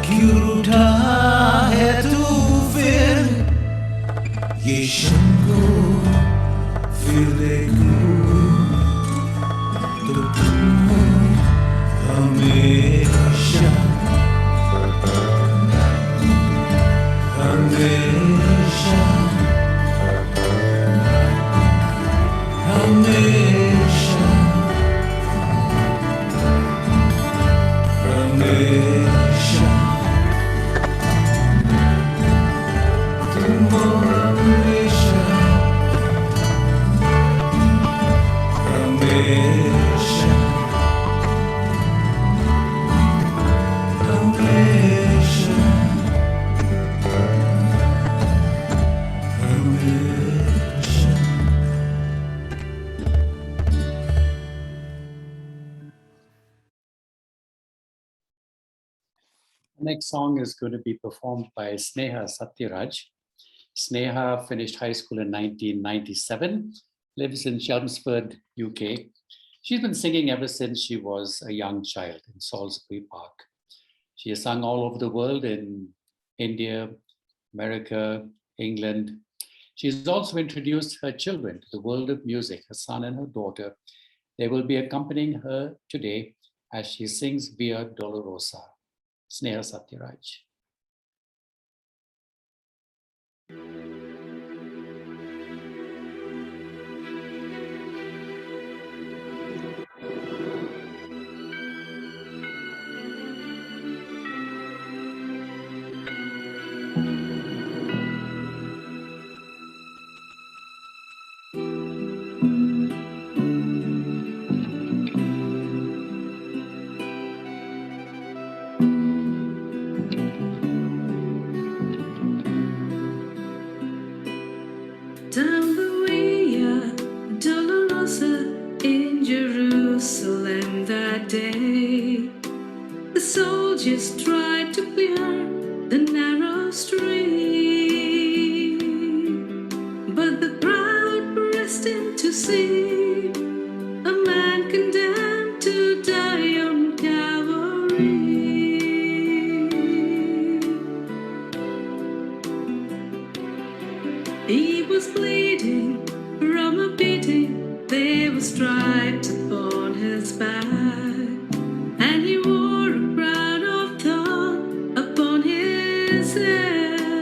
क्यों रूठा है तू फिर ये शम को फिर देखूं तो तुम हो हमेशा हमेशा हमेशा हमेशा तुम हो हमेशा हमेशा हमेशा हमेशा The next song is going to be performed by Sneha Satyaraj. Sneha finished high school in 1997, lives in Chelmsford, UK. She's been singing ever since she was a young child in Salisbury Park. She has sung all over the world in India, America, England. She's also introduced her children to the world of music, her son and her daughter. They will be accompanying her today as she sings Via Dolorosa. Sneha Satyaraj. Down the Via Dolorosa in Jerusalem that day, the soldiers tried to clear the narrow street, but the crowd pressed in to see a man condemned to die on Calvary. He was bleeding from a beating, there were stripes upon his back, and he wore a crown of thorn upon his head.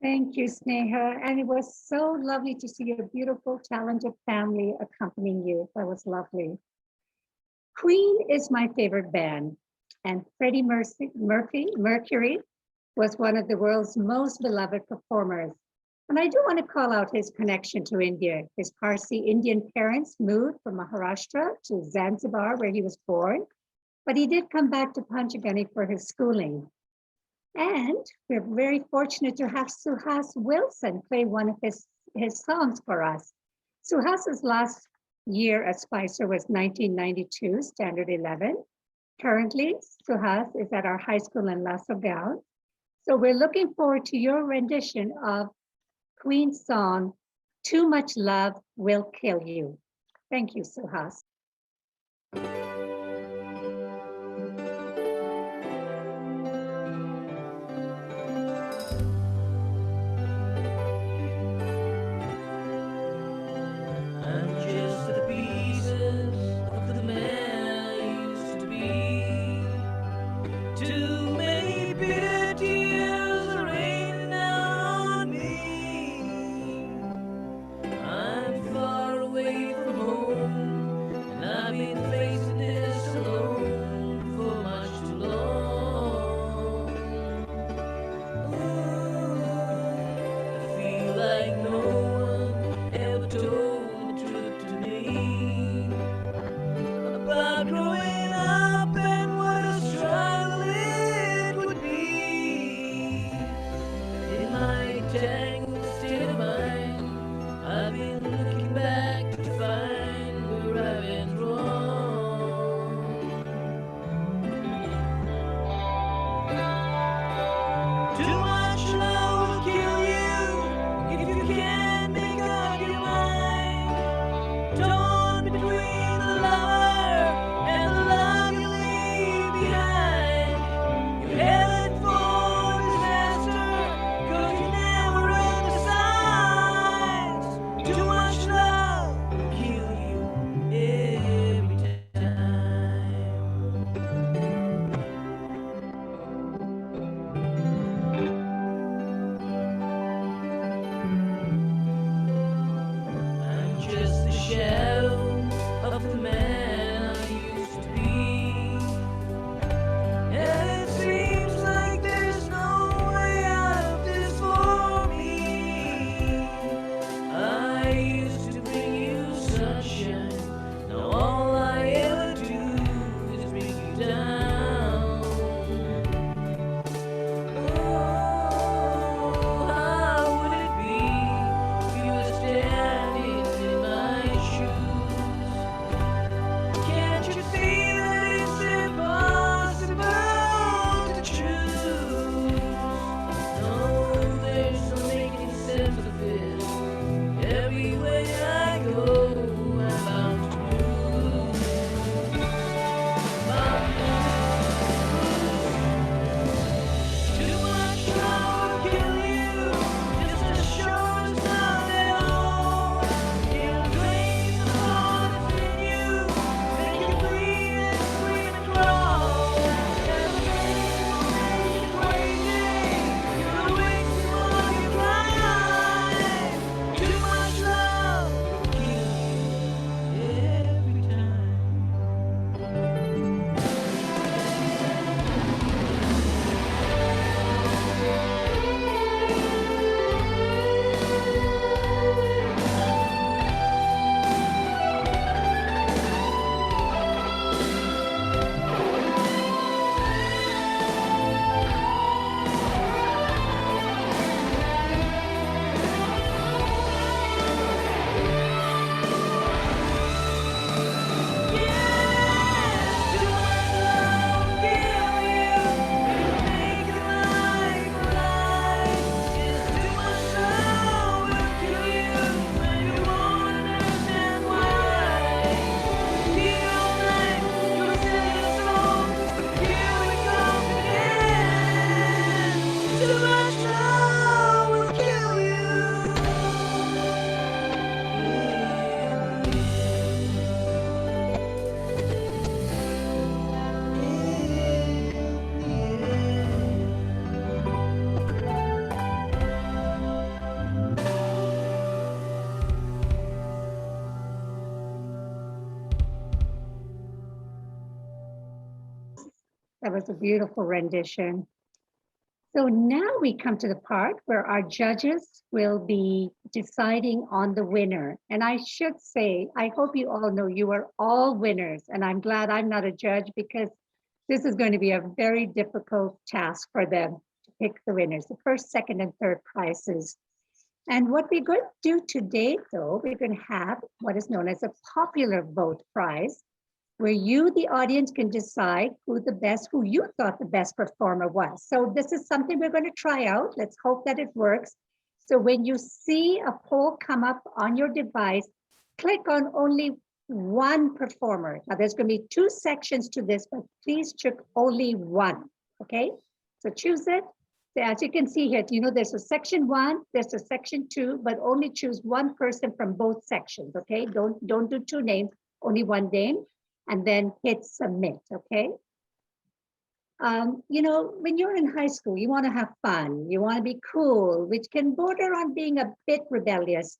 Thank you, Sneha. And it was so lovely to see your beautiful, talented family accompanying you. That was lovely. Queen is my favorite band, and Freddie Mercury was one of the world's most beloved performers. And I do want to call out his connection to India. His Parsi Indian parents moved from Maharashtra to Zanzibar, where he was born, but he did come back to Panchgani for his schooling. And we're very fortunate to have Suhas Wilson play one of his songs for us. Suhas's last year as Spicer was 1992, Standard 11. Currently, Suhas is at our high school in La Sogal. So we're looking forward to your rendition of Queen's song, Too Much Love Will Kill You. Thank you, Suhas. I'm just the pieces of the man I used to be. Too many bitter tears are raining down on me. I'm far away from home, and I've been facing was a beautiful rendition. So now we come to the part where our judges will be deciding on the winner. And I should say, I hope you all know you are all winners. And I'm glad I'm not a judge because this is going to be a very difficult task for them to pick the winners, the first, second, and third prizes. And what we're going to do today, though, we're going to have what is known as a popular vote prize, where you, the audience, can decide who you thought the best performer was. So this is something we're going to try out. Let's hope that it works. So when you see a poll come up on your device, click on only one performer. Now there's going to be two sections to this, but please choose only one, okay? So choose it. So as you can see here, there's a section 1, there's a section 2, but only choose one person from both sections, okay? Don't do two names, only one name. And then hit submit, okay? When you're in high school, you want to have fun, you want to be cool, which can border on being a bit rebellious.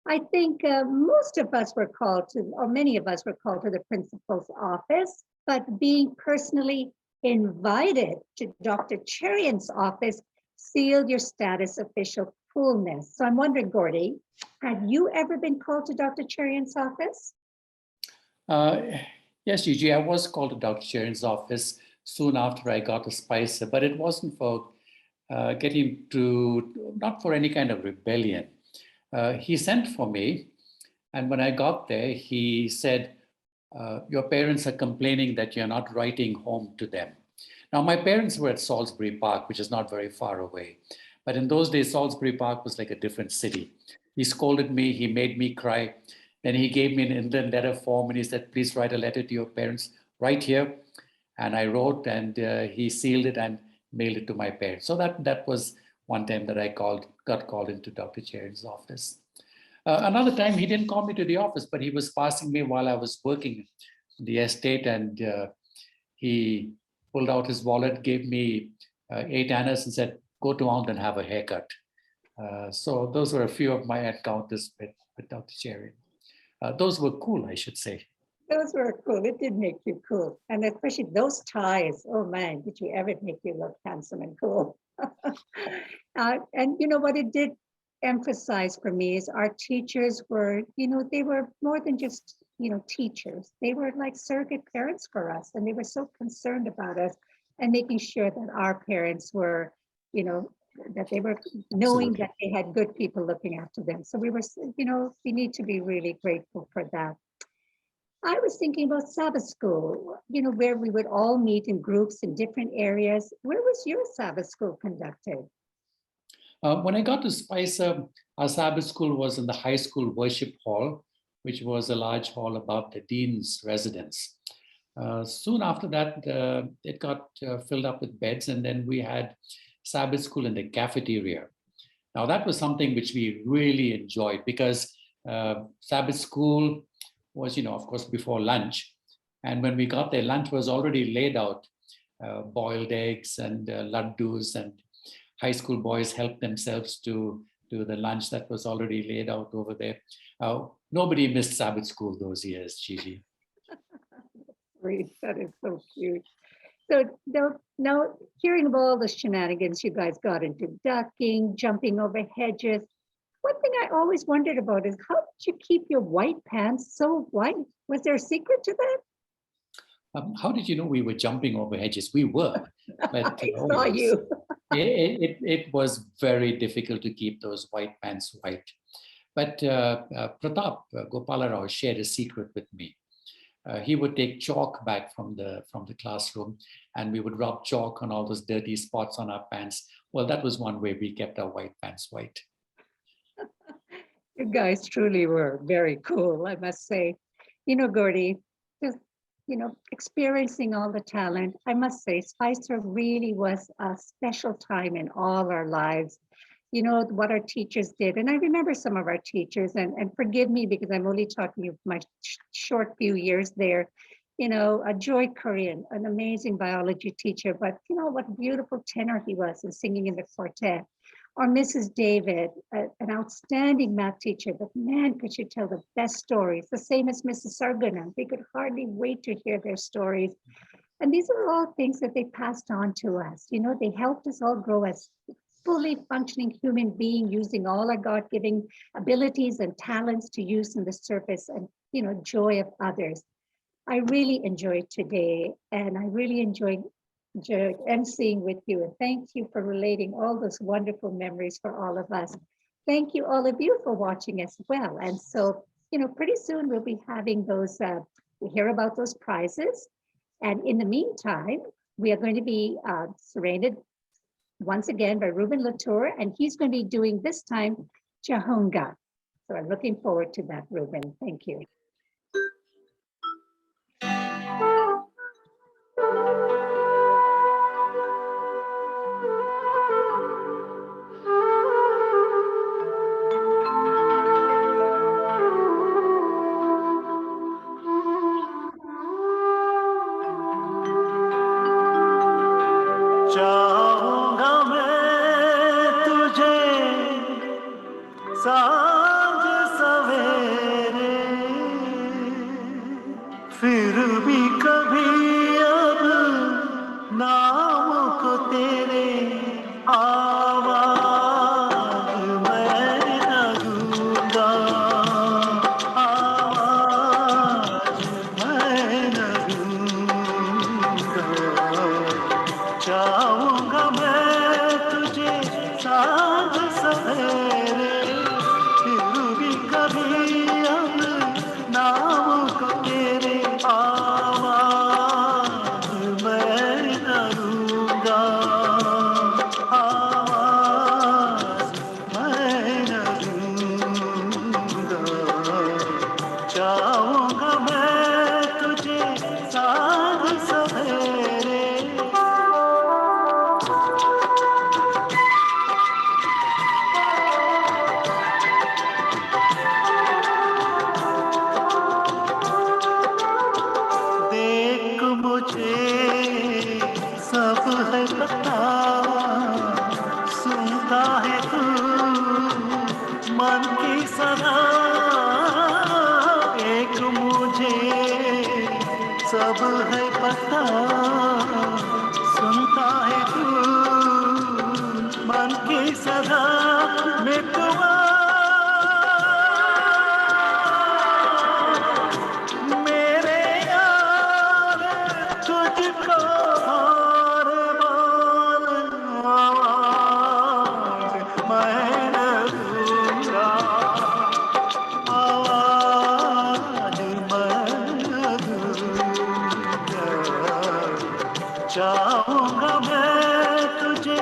I think most of us were called to, or many of us were called to the principal's office, but being personally invited to Dr. Cherian's office sealed your status official coolness. So I'm wondering, Gordy, have you ever been called to Dr. Cherian's office? Yes, Gigi, I was called to Dr. Cherian's office soon after I got a SpiHi's, but it wasn't for not for any kind of rebellion. He sent for me, and when I got there, he said, your parents are complaining that you're not writing home to them. Now, my parents were at Salisbury Park, which is not very far away. But in those days, Salisbury Park was like a different city. He scolded me, he made me cry. Then he gave me an Inland letter form and he said, please write a letter to your parents right here. And I wrote and he sealed it and mailed it to my parents. So that was one time that I got called into Dr. Cherian's office. Another time he didn't call me to the office, but he was passing me while I was working the estate and he pulled out his wallet, gave me 8 annas and said, go to town and have a haircut. So those were a few of my encounters with Dr. Cherian. Those were cool, I should say. Those were cool. It did make you cool. And especially those ties. Oh man, did you ever make you look handsome and cool? And you know what it did emphasize for me is our teachers were, they were more than just, teachers. They were like surrogate parents for us. And they were so concerned about us and making sure that our parents were, that they were knowing Absolutely. that they had good people looking after them. So we were, we need to be really grateful for that. I was thinking about Sabbath school, where we would all meet in groups in different areas. Where was your Sabbath school conducted? When I got to SpiHi's, our Sabbath school was in the high school worship hall, which was a large hall above the dean's residence. Soon after that, it got filled up with beds, and then we had Sabbath school in the cafeteria. Now that was something which we really enjoyed because Sabbath school was, of course, before lunch. And when we got there, lunch was already laid out, boiled eggs and laddus, and high school boys helped themselves to the lunch that was already laid out over there. Nobody missed Sabbath school those years, Gigi. Great, that is so cute. So now hearing of all the shenanigans you guys got into, ducking, jumping over hedges, one thing I always wondered about is how did you keep your white pants so white? Was there a secret to that? How did you know we were jumping over hedges? We were. But, I saw you. It was very difficult to keep those white pants white. But Pratap Gopalarao shared a secret with me. He would take chalk back from the classroom and we would rub chalk on all those dirty spots on our pants. Well, that was one way we kept our white pants white. You guys truly were very cool, I must say. Gordy, just, experiencing all the talent, I must say, SpiHi's really was a special time in all our lives. What our teachers did. And I remember some of our teachers, and forgive me because I'm only talking of my short few years there. A Joy Korean, an amazing biology teacher, but what beautiful tenor he was in singing in the quartet. Or Mrs. David, an outstanding math teacher, but man, could she tell the best stories. The same as Mrs. Sarguna. We could hardly wait to hear their stories. And these are all things that they passed on to us. You know, they helped us all grow as fully functioning human being using all our God-given abilities and talents to use in the service and, you know, joy of others. I really enjoyed today, and I really enjoyed emceeing with you. And thank you for relating all those wonderful memories for all of us. Thank you, all of you, for watching as well. And so, you know, pretty soon we'll be having those, we hear about those prizes. And in the meantime, we are going to be surrounded once again by Ruben Latour, and he's going to be doing this time Chahunga. So I'm looking forward to that, Ruben. Thank you. चाहूंगा मैं तुझे सांझ सवेरे, फिर भी कभी अब नाम को तेरे आवाज मैं न दूंगा, आवाज मैं न दूंगा। चाहूंगा मैं तुझे सांझ सवेरे, फिर भी कभी अब नाम को तेरे आवाज मैं न दूंगा, आवाज मैं न दूंगा। चाहूंगा मैं तुझे सांझ सवेरे। देख मुझे सब है पता, सुनता है तू मन की सदा। एक मुझे सब है पता, सुनता है तू मन की सदा। मैं मेरे यार तुझको बार बार आवाज मैं न दूंगा, आवाज मैं न दूंगा। चाहूंगा मैं तुझे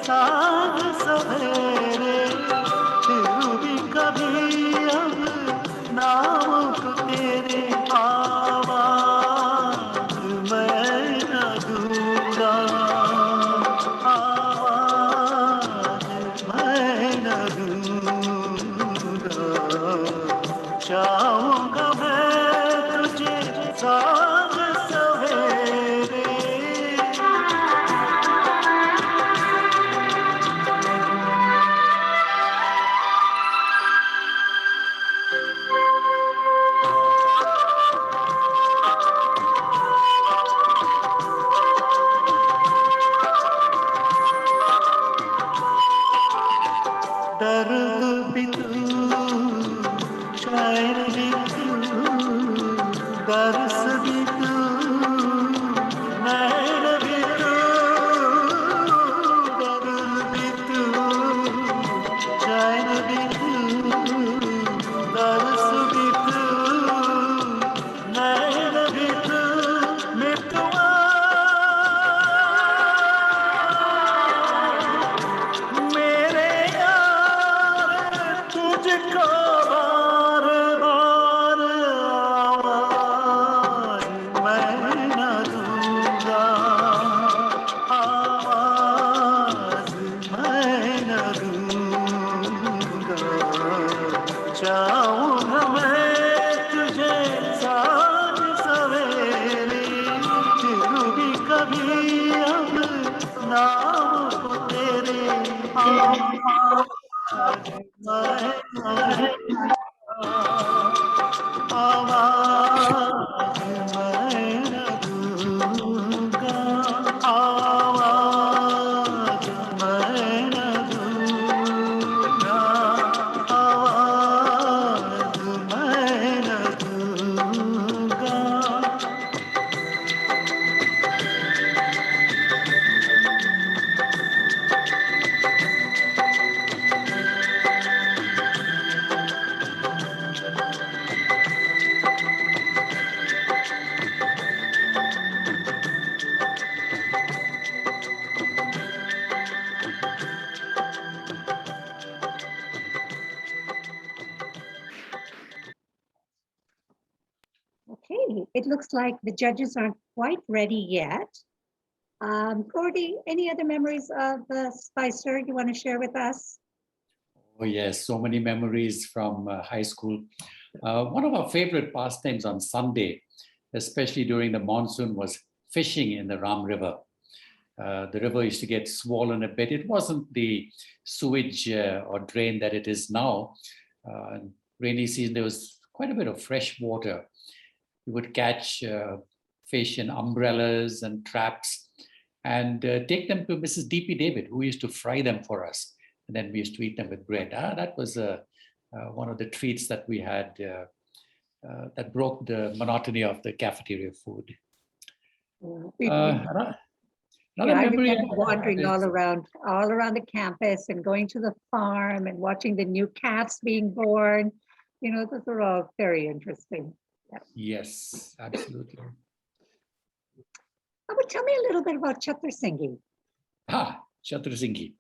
सांझ सवेरे, फिर भी कभी अब नाम को तेरे आवाज मैं न दूंगा, आवाज मैं न दूंगा। चाहूंगा मैं तुझे सांझ सवेरे। दर्द भी तू, शायर भी तू, दर्स भी तू, नैन भी तू। दर्द भी तू, शायर भी तू, दर्स भी तू, नैन भी तू। मितवा मेरे तुझको बार बार आवाज मैं न दूंगा, आवाज मैं न दूंगा। चाहूंगा मैं तुझे सांझ सवेरे, फिर भी कभी अब नाम को तेरे आवाज आवाज मैं न दूंगा। Okay, it looks like the judges aren't quite ready yet. Gordy, any other memories of Spicer you want to share with us? Oh yes, so many memories from high school. One of our favorite pastimes on Sunday, especially during the monsoon, was fishing in the Ram River. The river used to get swollen a bit. It wasn't the sewage or drain that it is now. Rainy season, there was quite a bit of fresh water. We would catch fish in umbrellas and traps and take them to Mrs. D.P. David, who used to fry them for us. And then we used to eat them with bread. That was one of the treats that we had that broke the monotony of the cafeteria food. Another I memory remember wandering all around the campus and going to the farm and watching the new calves being born. You know, those are all very interesting. Yeah. Yes, absolutely. Tell me a little bit about Chhattar Singhi. Chhattar Singhi.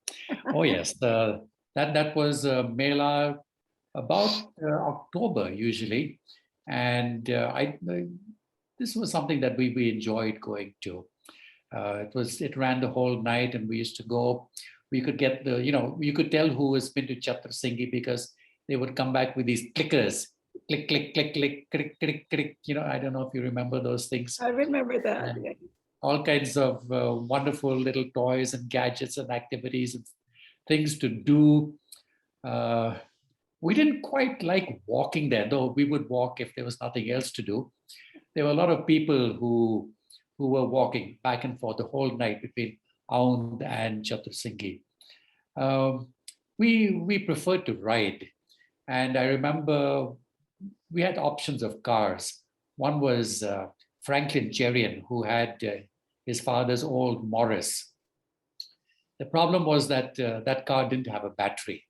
Oh yes, that was Mela about October usually, and this was something that we enjoyed going to. It ran the whole night, and we used to go. We could get you could tell who has been to Chhattar Singhi because they would come back with these clickers, click, click, click, click, click, click, click. I don't know if you remember those things. I remember that. And all kinds of wonderful little toys and gadgets and activities and things to do. We didn't quite like walking there, though we would walk if there was nothing else to do. There were a lot of people who were walking back and forth the whole night between Aund and Chhattar Singhi. We preferred to ride. And I remember we had options of cars. One was Franklin Cherian, who had his father's old Morris. The problem was that that car didn't have a battery.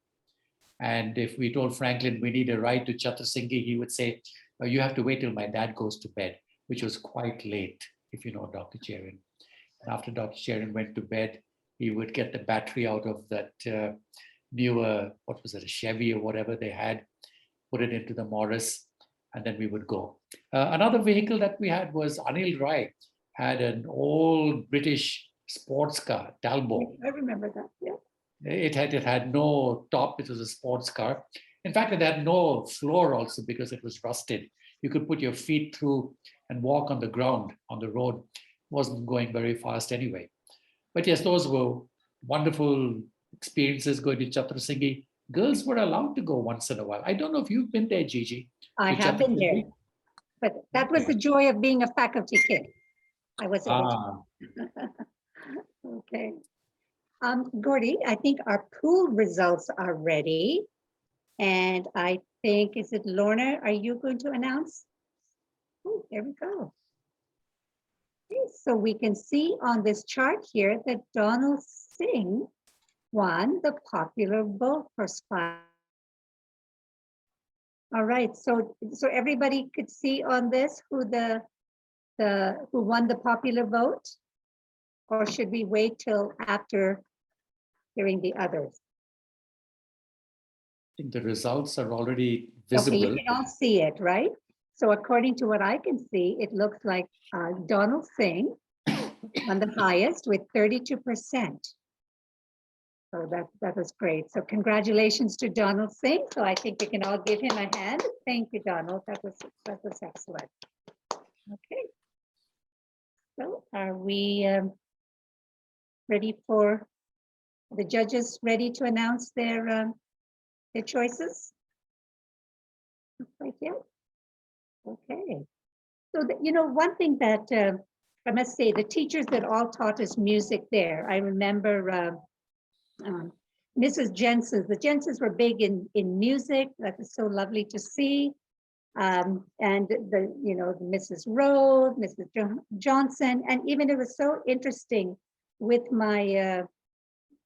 And if we told Franklin we need a ride to Chhattar Singhi, he would say, you have to wait till my dad goes to bed, which was quite late, if you know Dr. Cherian. And after Dr. Cherian went to bed, he would get the battery out of that newer, what was it, a Chevy or whatever they had, put it into the Morris, and then we would go. Another vehicle that we had was Anil Rai, had an old British sports car, Talbot. I remember that, yeah. It had no top, it was a sports car. In fact, it had no floor also because it was rusted. You could put your feet through and walk on the ground, on the road. It wasn't going very fast anyway. But yes, those were wonderful experiences going to Chhattar Singhi. Girls were allowed to go once in a while. I don't know if you've been there, Gigi. I have been there, but that was the joy of being a faculty kid. I was able to. Okay. Gordy, I think our pool results are ready. And I think, is it Lorna, are you going to announce? Oh, there we go. Okay, so we can see on this chart here that Donald Singh won the popular vote for SpiHi's. All right, so everybody could see on this who who won the popular vote, or should we wait till after hearing the others? I think the results are already visible. Okay, you can all see it, right? So according to what I can see, it looks like Donald Singh won the highest with 32%. So that was great. So congratulations to Donald Singh. So I think we can all give him a hand. Thank you, Donald. That was excellent. Okay. So are we ready for the judges ready to announce their choices? Not quite yet. Okay. So one thing that I must say, the teachers that all taught us music there, I remember Mrs. Jensen. The Jensens were big in music. That was so lovely to see. And the Mrs. Rowe, Mrs. Johnson, and even it was so interesting with my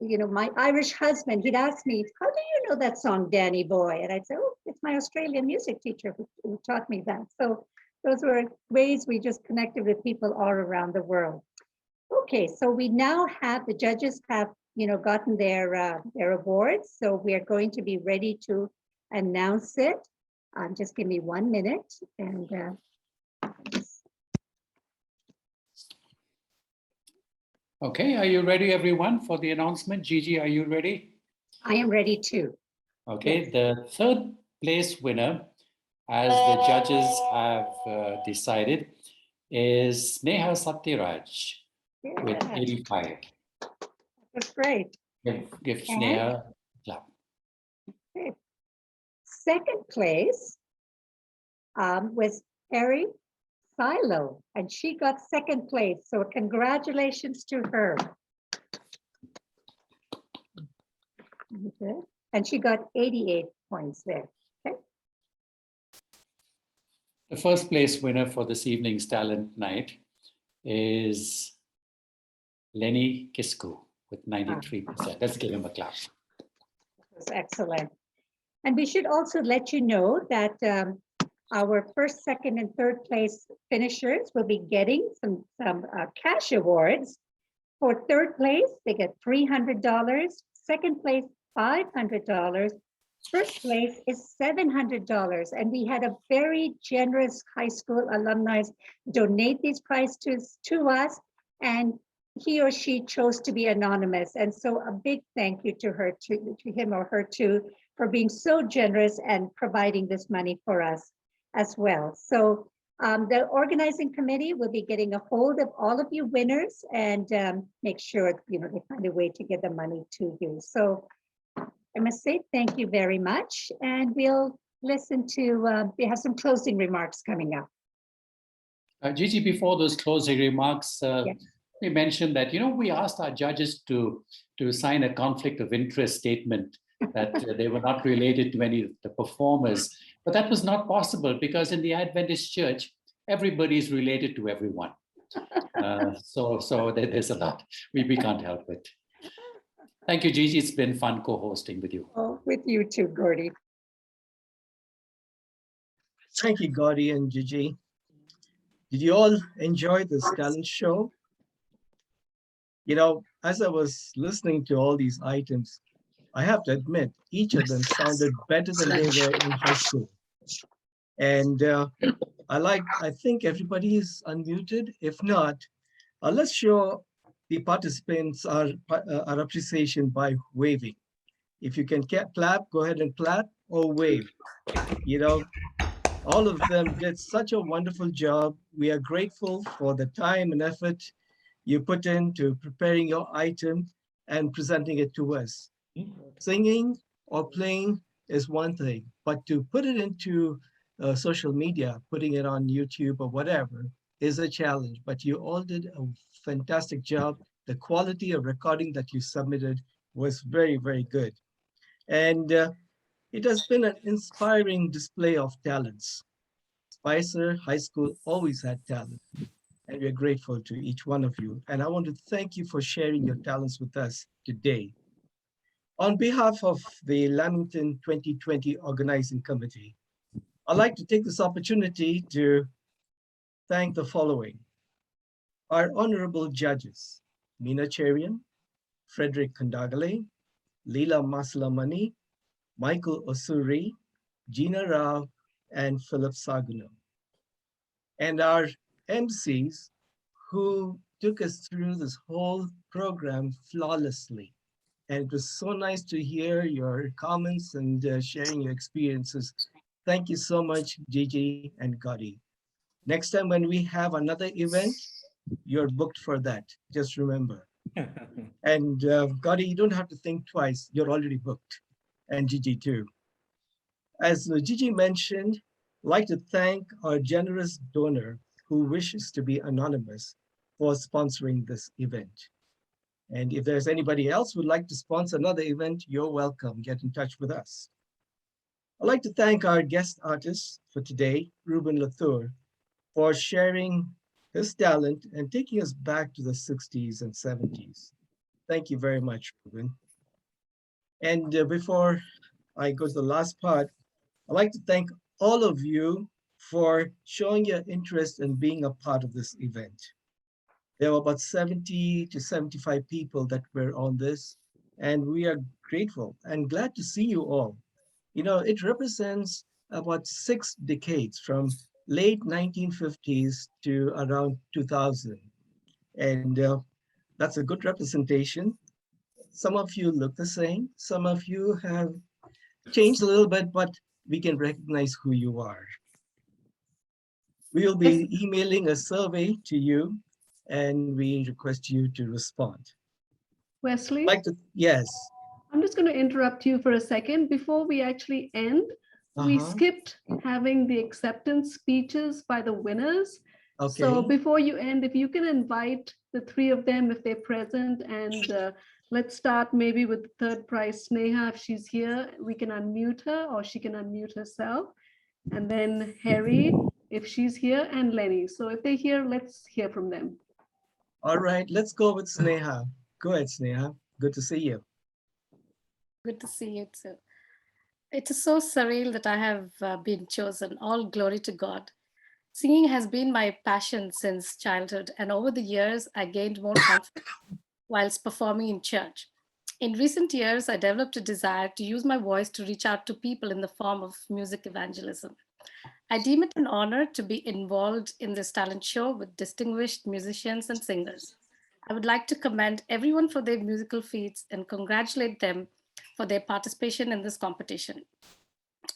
my Irish husband. He'd ask me, "How do you know that song, Danny Boy?" And I'd say, "Oh, it's my Australian music teacher who taught me that." So those were ways we just connected with people all around the world. Okay, so we now have the judges have gotten their awards. So we are going to be ready to announce it. Just give me 1 minute and Okay, are you ready, everyone, for the announcement? Gigi, are you ready? I am ready too. Okay, Yes. the third place winner, as the judges have decided, is Neha Satyaraj with Yeah, 85. that's great. Give And Neha a clap. okay, second place was Harry Silo, and she got second place. So congratulations to her. Okay. And she got 88 points there. Okay. The first place winner for this evening's talent night is Lenny Kisku with 93%. Let's give him a clap. That's excellent. And we should also let you know that our first, second, and third place finishers will be getting some cash awards. For third place, they get $300. Second place, $500. First place is $700. And we had a very generous high school alumni donate these prizes to us. And he or she chose to be anonymous. And so a big thank you to her, to him or her too, for being so generous and providing this money for us as well. So the organizing committee will be getting a hold of all of you winners and make sure they find a way to get the money to you. So I must say thank you very much, and we'll listen to. We have some closing remarks coming up. Gigi, before those closing remarks, Yes. we mentioned that we asked our judges to sign a conflict of interest statement that they were not related to any of the performers. But that was not possible because in the Adventist Church, everybody is related to everyone. So there's a lot we can't help it. Thank you, Gigi. It's been fun co-hosting with you. Oh, with you too, Gordy. Thank you, Gordy and Gigi. Did you all enjoy this talent show? As I was listening to all these items, I have to admit, each of them sounded better than they were in high school. And I think everybody is unmuted. If not, let's show the participants our appreciation by waving. If you can clap, go ahead and clap or wave. All of them did such a wonderful job. We are grateful for the time and effort you put into preparing your item and presenting it to us. Singing or playing is one thing, but to put it into social media, putting it on YouTube or whatever, is a challenge. But you all did a fantastic job. The quality of recording that you submitted was very, very good. And it has been an inspiring display of talents. Spicer High School always had talent, and we're grateful to each one of you. And I want to thank you for sharing your talents with us today. On behalf of the Lamington 2020 Organizing Committee, I'd like to take this opportunity to thank the following. Our honorable judges, Meena Cherian, Frederick Kandagale, Leela Maslamani, Michael Osuri, Gina Rao, and Philip Saguno. And our MCs who took us through this whole program flawlessly. And it was so nice to hear your comments and sharing your experiences. Thank you so much, Gigi and Gauri. Next time when we have another event, you're booked for that. Just remember. And Gauri, you don't have to think twice. You're already booked. And Gigi too. As Gigi mentioned, I'd like to thank our generous donor who wishes to be anonymous for sponsoring this event. And if there's anybody else who would like to sponsor another event, you're welcome. Get in touch with us. I'd like to thank our guest artist for today, Ruben Latour, for sharing his talent and taking us back to the 60s and 70s. Thank you very much, Ruben. And before I go to the last part, I'd like to thank all of you for showing your interest in being a part of this event. There were about 70 to 75 people that were on this, and we are grateful and glad to see you all. It represents about 6 decades from late 1950s to around 2000. And That's a good representation. Some of you look the same. Some of you have changed a little bit, but we can recognize who you are. We will be emailing a survey to you, and we request you to respond. Wesley, Yes. I'm just going to interrupt you for a second. Before we actually end, we skipped having the acceptance speeches by the winners. Okay. So before you end, if you can invite the three of them if they're present, and let's start maybe with the third prize, Sneha, if she's here, we can unmute her or she can unmute herself. And then Harry, if she's here, and Lenny. So if they're here, let's hear from them. All right, let's go with Sneha. Go ahead, Sneha. Good to see you. Good to see you too. It is so surreal that I have been chosen. All glory to God. Singing has been my passion since childhood, and over the years, I gained more confidence whilst performing in church. In recent years, I developed a desire to use my voice to reach out to people in the form of music evangelism. I deem it an honor to be involved in this talent show with distinguished musicians and singers. I would like to commend everyone for their musical feats and congratulate them for their participation in this competition.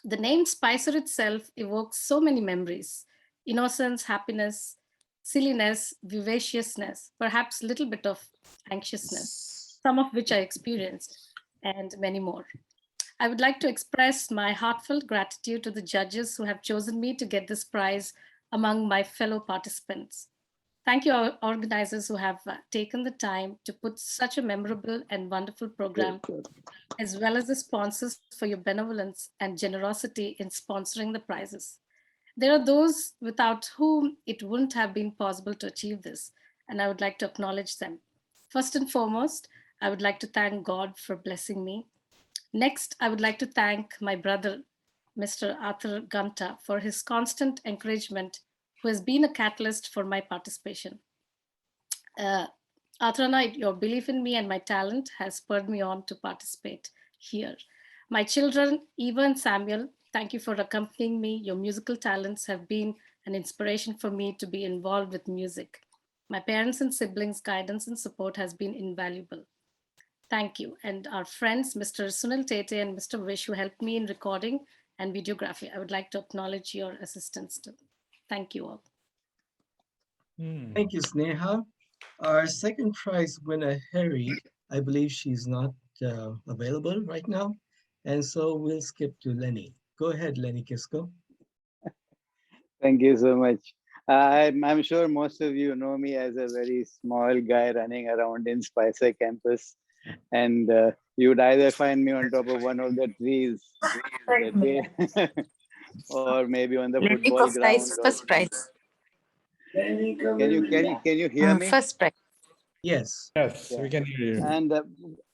The name Spicer itself evokes so many memories: innocence, happiness, silliness, vivaciousness, perhaps a little bit of anxiousness, some of which I experienced, and many more. I would like to express my heartfelt gratitude to the judges who have chosen me to get this prize among my fellow participants. Thank you, organizers who have taken the time to put such a memorable and wonderful program, as well as the sponsors for your benevolence and generosity in sponsoring the prizes. There are those without whom it wouldn't have been possible to achieve this, and I would like to acknowledge them. First and foremost, I would like to thank God for blessing me. Next, I would like to thank my brother, Mr. Arthur Ganta, for his constant encouragement, who has been a catalyst for my participation. Arthur and I, your belief in me and my talent has spurred me on to participate here. My children, Eva and Samuel, thank you for accompanying me. Your musical talents have been an inspiration for me to be involved with music. My parents and siblings' guidance and support has been invaluable. Thank you. And our friends, Mr. Sunil Tete and Mr. Vish, who helped me in recording and videography. I would like to acknowledge your assistance too. Thank you all. Thank you, Sneha. Our second prize winner, Harry, I believe she's not available right now. And so we'll skip to Lenny. Go ahead, Lenny Kisco. Thank you so much. I'm sure most of you know me as a very small guy running around in Spicer campus. And you'd either find me on top of one of the trees or maybe on the football ground. First prize. Can you hear me? First prize. Yes. Yes, we can hear you.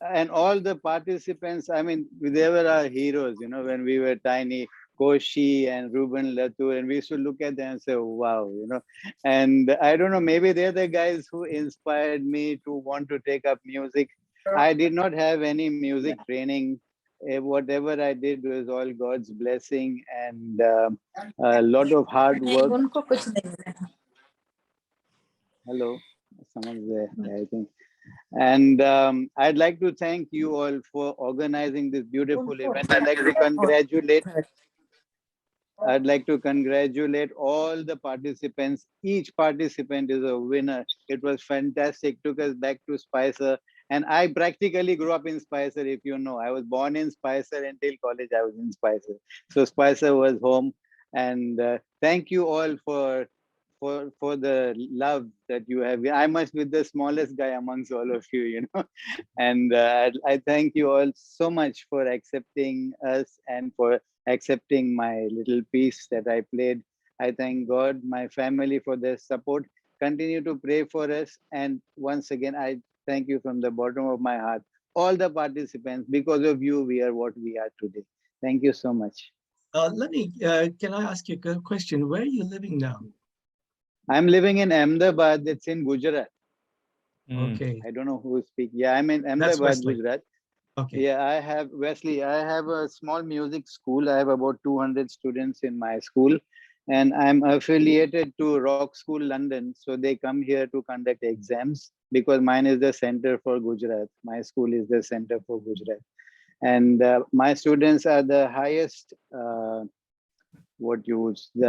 And all the participants, I mean, they were our heroes, you know, when we were tiny. Koshi and Ruben Latour, and we used to look at them and say, wow, you know. And I don't know, maybe they're the guys who inspired me to want to take up music. I did not have any music training. Whatever I did was all God's blessing and a lot of hard work. Hello, someone's there, I think. And I'd like to thank you all for organizing this beautiful event. I'd like to congratulate all the participants. Each participant is a winner. It was fantastic. Took us back to Spicer. And I practically grew up in Spicer, if you know. I was born in Spicer until college. I was in Spicer. So Spicer was home. And thank you all for the love that you have. I must be the smallest guy amongst all of you, you know. And I thank you all so much for accepting us and for accepting my little piece that I played. I thank God, my family for their support. Continue to pray for us. And once again, I thank you from the bottom of my heart. All the participants, because of you, we are what we are today. Thank you so much. Let me, can I ask you a question? Where are you living now? I'm living in Ahmedabad. It's in Gujarat. Okay. I don't know who speaks. Yeah, I'm in Ahmedabad, Gujarat. Okay. Yeah, I have a small music school. I have about 200 students in my school. And I'm affiliated to Rock School London. So they come here to conduct exams because mine is the Center for Gujarat. My school is the Center for Gujarat. And my students are the highest, the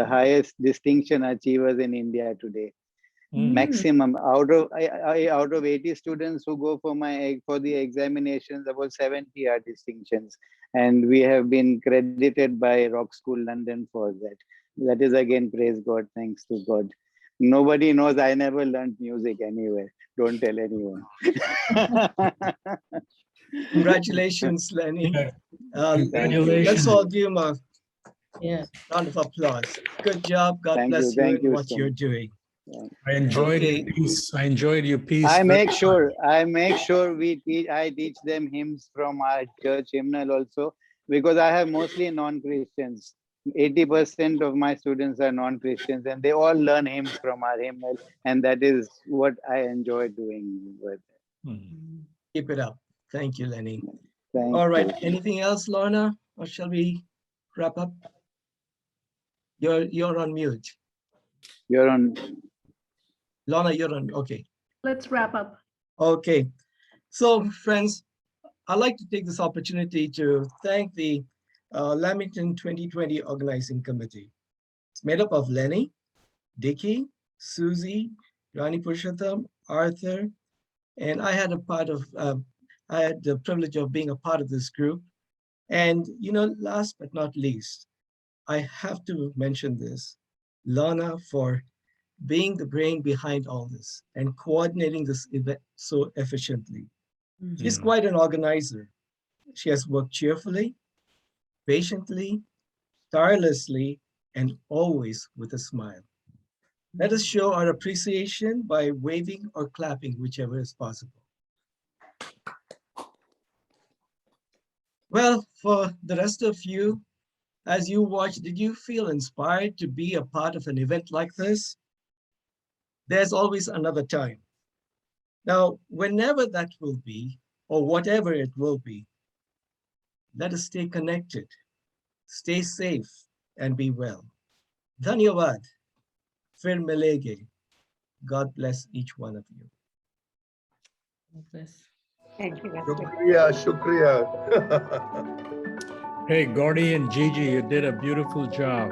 highest distinction achievers in India today. Maximum out of 80 students who go for the examinations, about 70 are distinctions, and we have been credited by Rock School London for that. That is again, praise God, thanks to God. Nobody knows I never learned music anywhere. Don't tell anyone. Congratulations, Lenny. Congratulations. Let's all give him a Yeah. round of applause. Good job. God bless you in what you're doing. I enjoyed Okay. your piece. I enjoyed your piece. I make sure I teach them hymns from our church hymnal also, because I have mostly non-Christians. 80% of my students are non-Christians, and they all learn hymns from our hymnal, and that is what I enjoy doing with it. Keep it up. Thank you, Lenny. Thank All right. you. Anything else, Lorna, or shall we wrap up? You're on mute. You're on. Lorna, you're on. Okay. Let's wrap up. Okay. So, friends, I'd like to take this opportunity to thank the Lamington 2020 Organizing Committee. It's made up of Lenny, Dicky, Susie, Rani Purushottam, Arthur, and I had I had the privilege of being a part of this group. And, last but not least, I have to mention this, Lorna, for being the brain behind all this and coordinating this event so efficiently. She's quite an organizer. She has worked cheerfully, patiently, tirelessly, and always with a smile. Let us show our appreciation by waving or clapping, whichever is possible. Well, for the rest of you, as you watched, did you feel inspired to be a part of an event like this? There's always another time. Now, whenever that will be, or whatever it will be, let us stay connected, stay safe, and be well. Dhanyavad. Fir milege. God bless each one of you. Thank you. Shukriya. Hey, Gordy and Gigi, you did a beautiful job.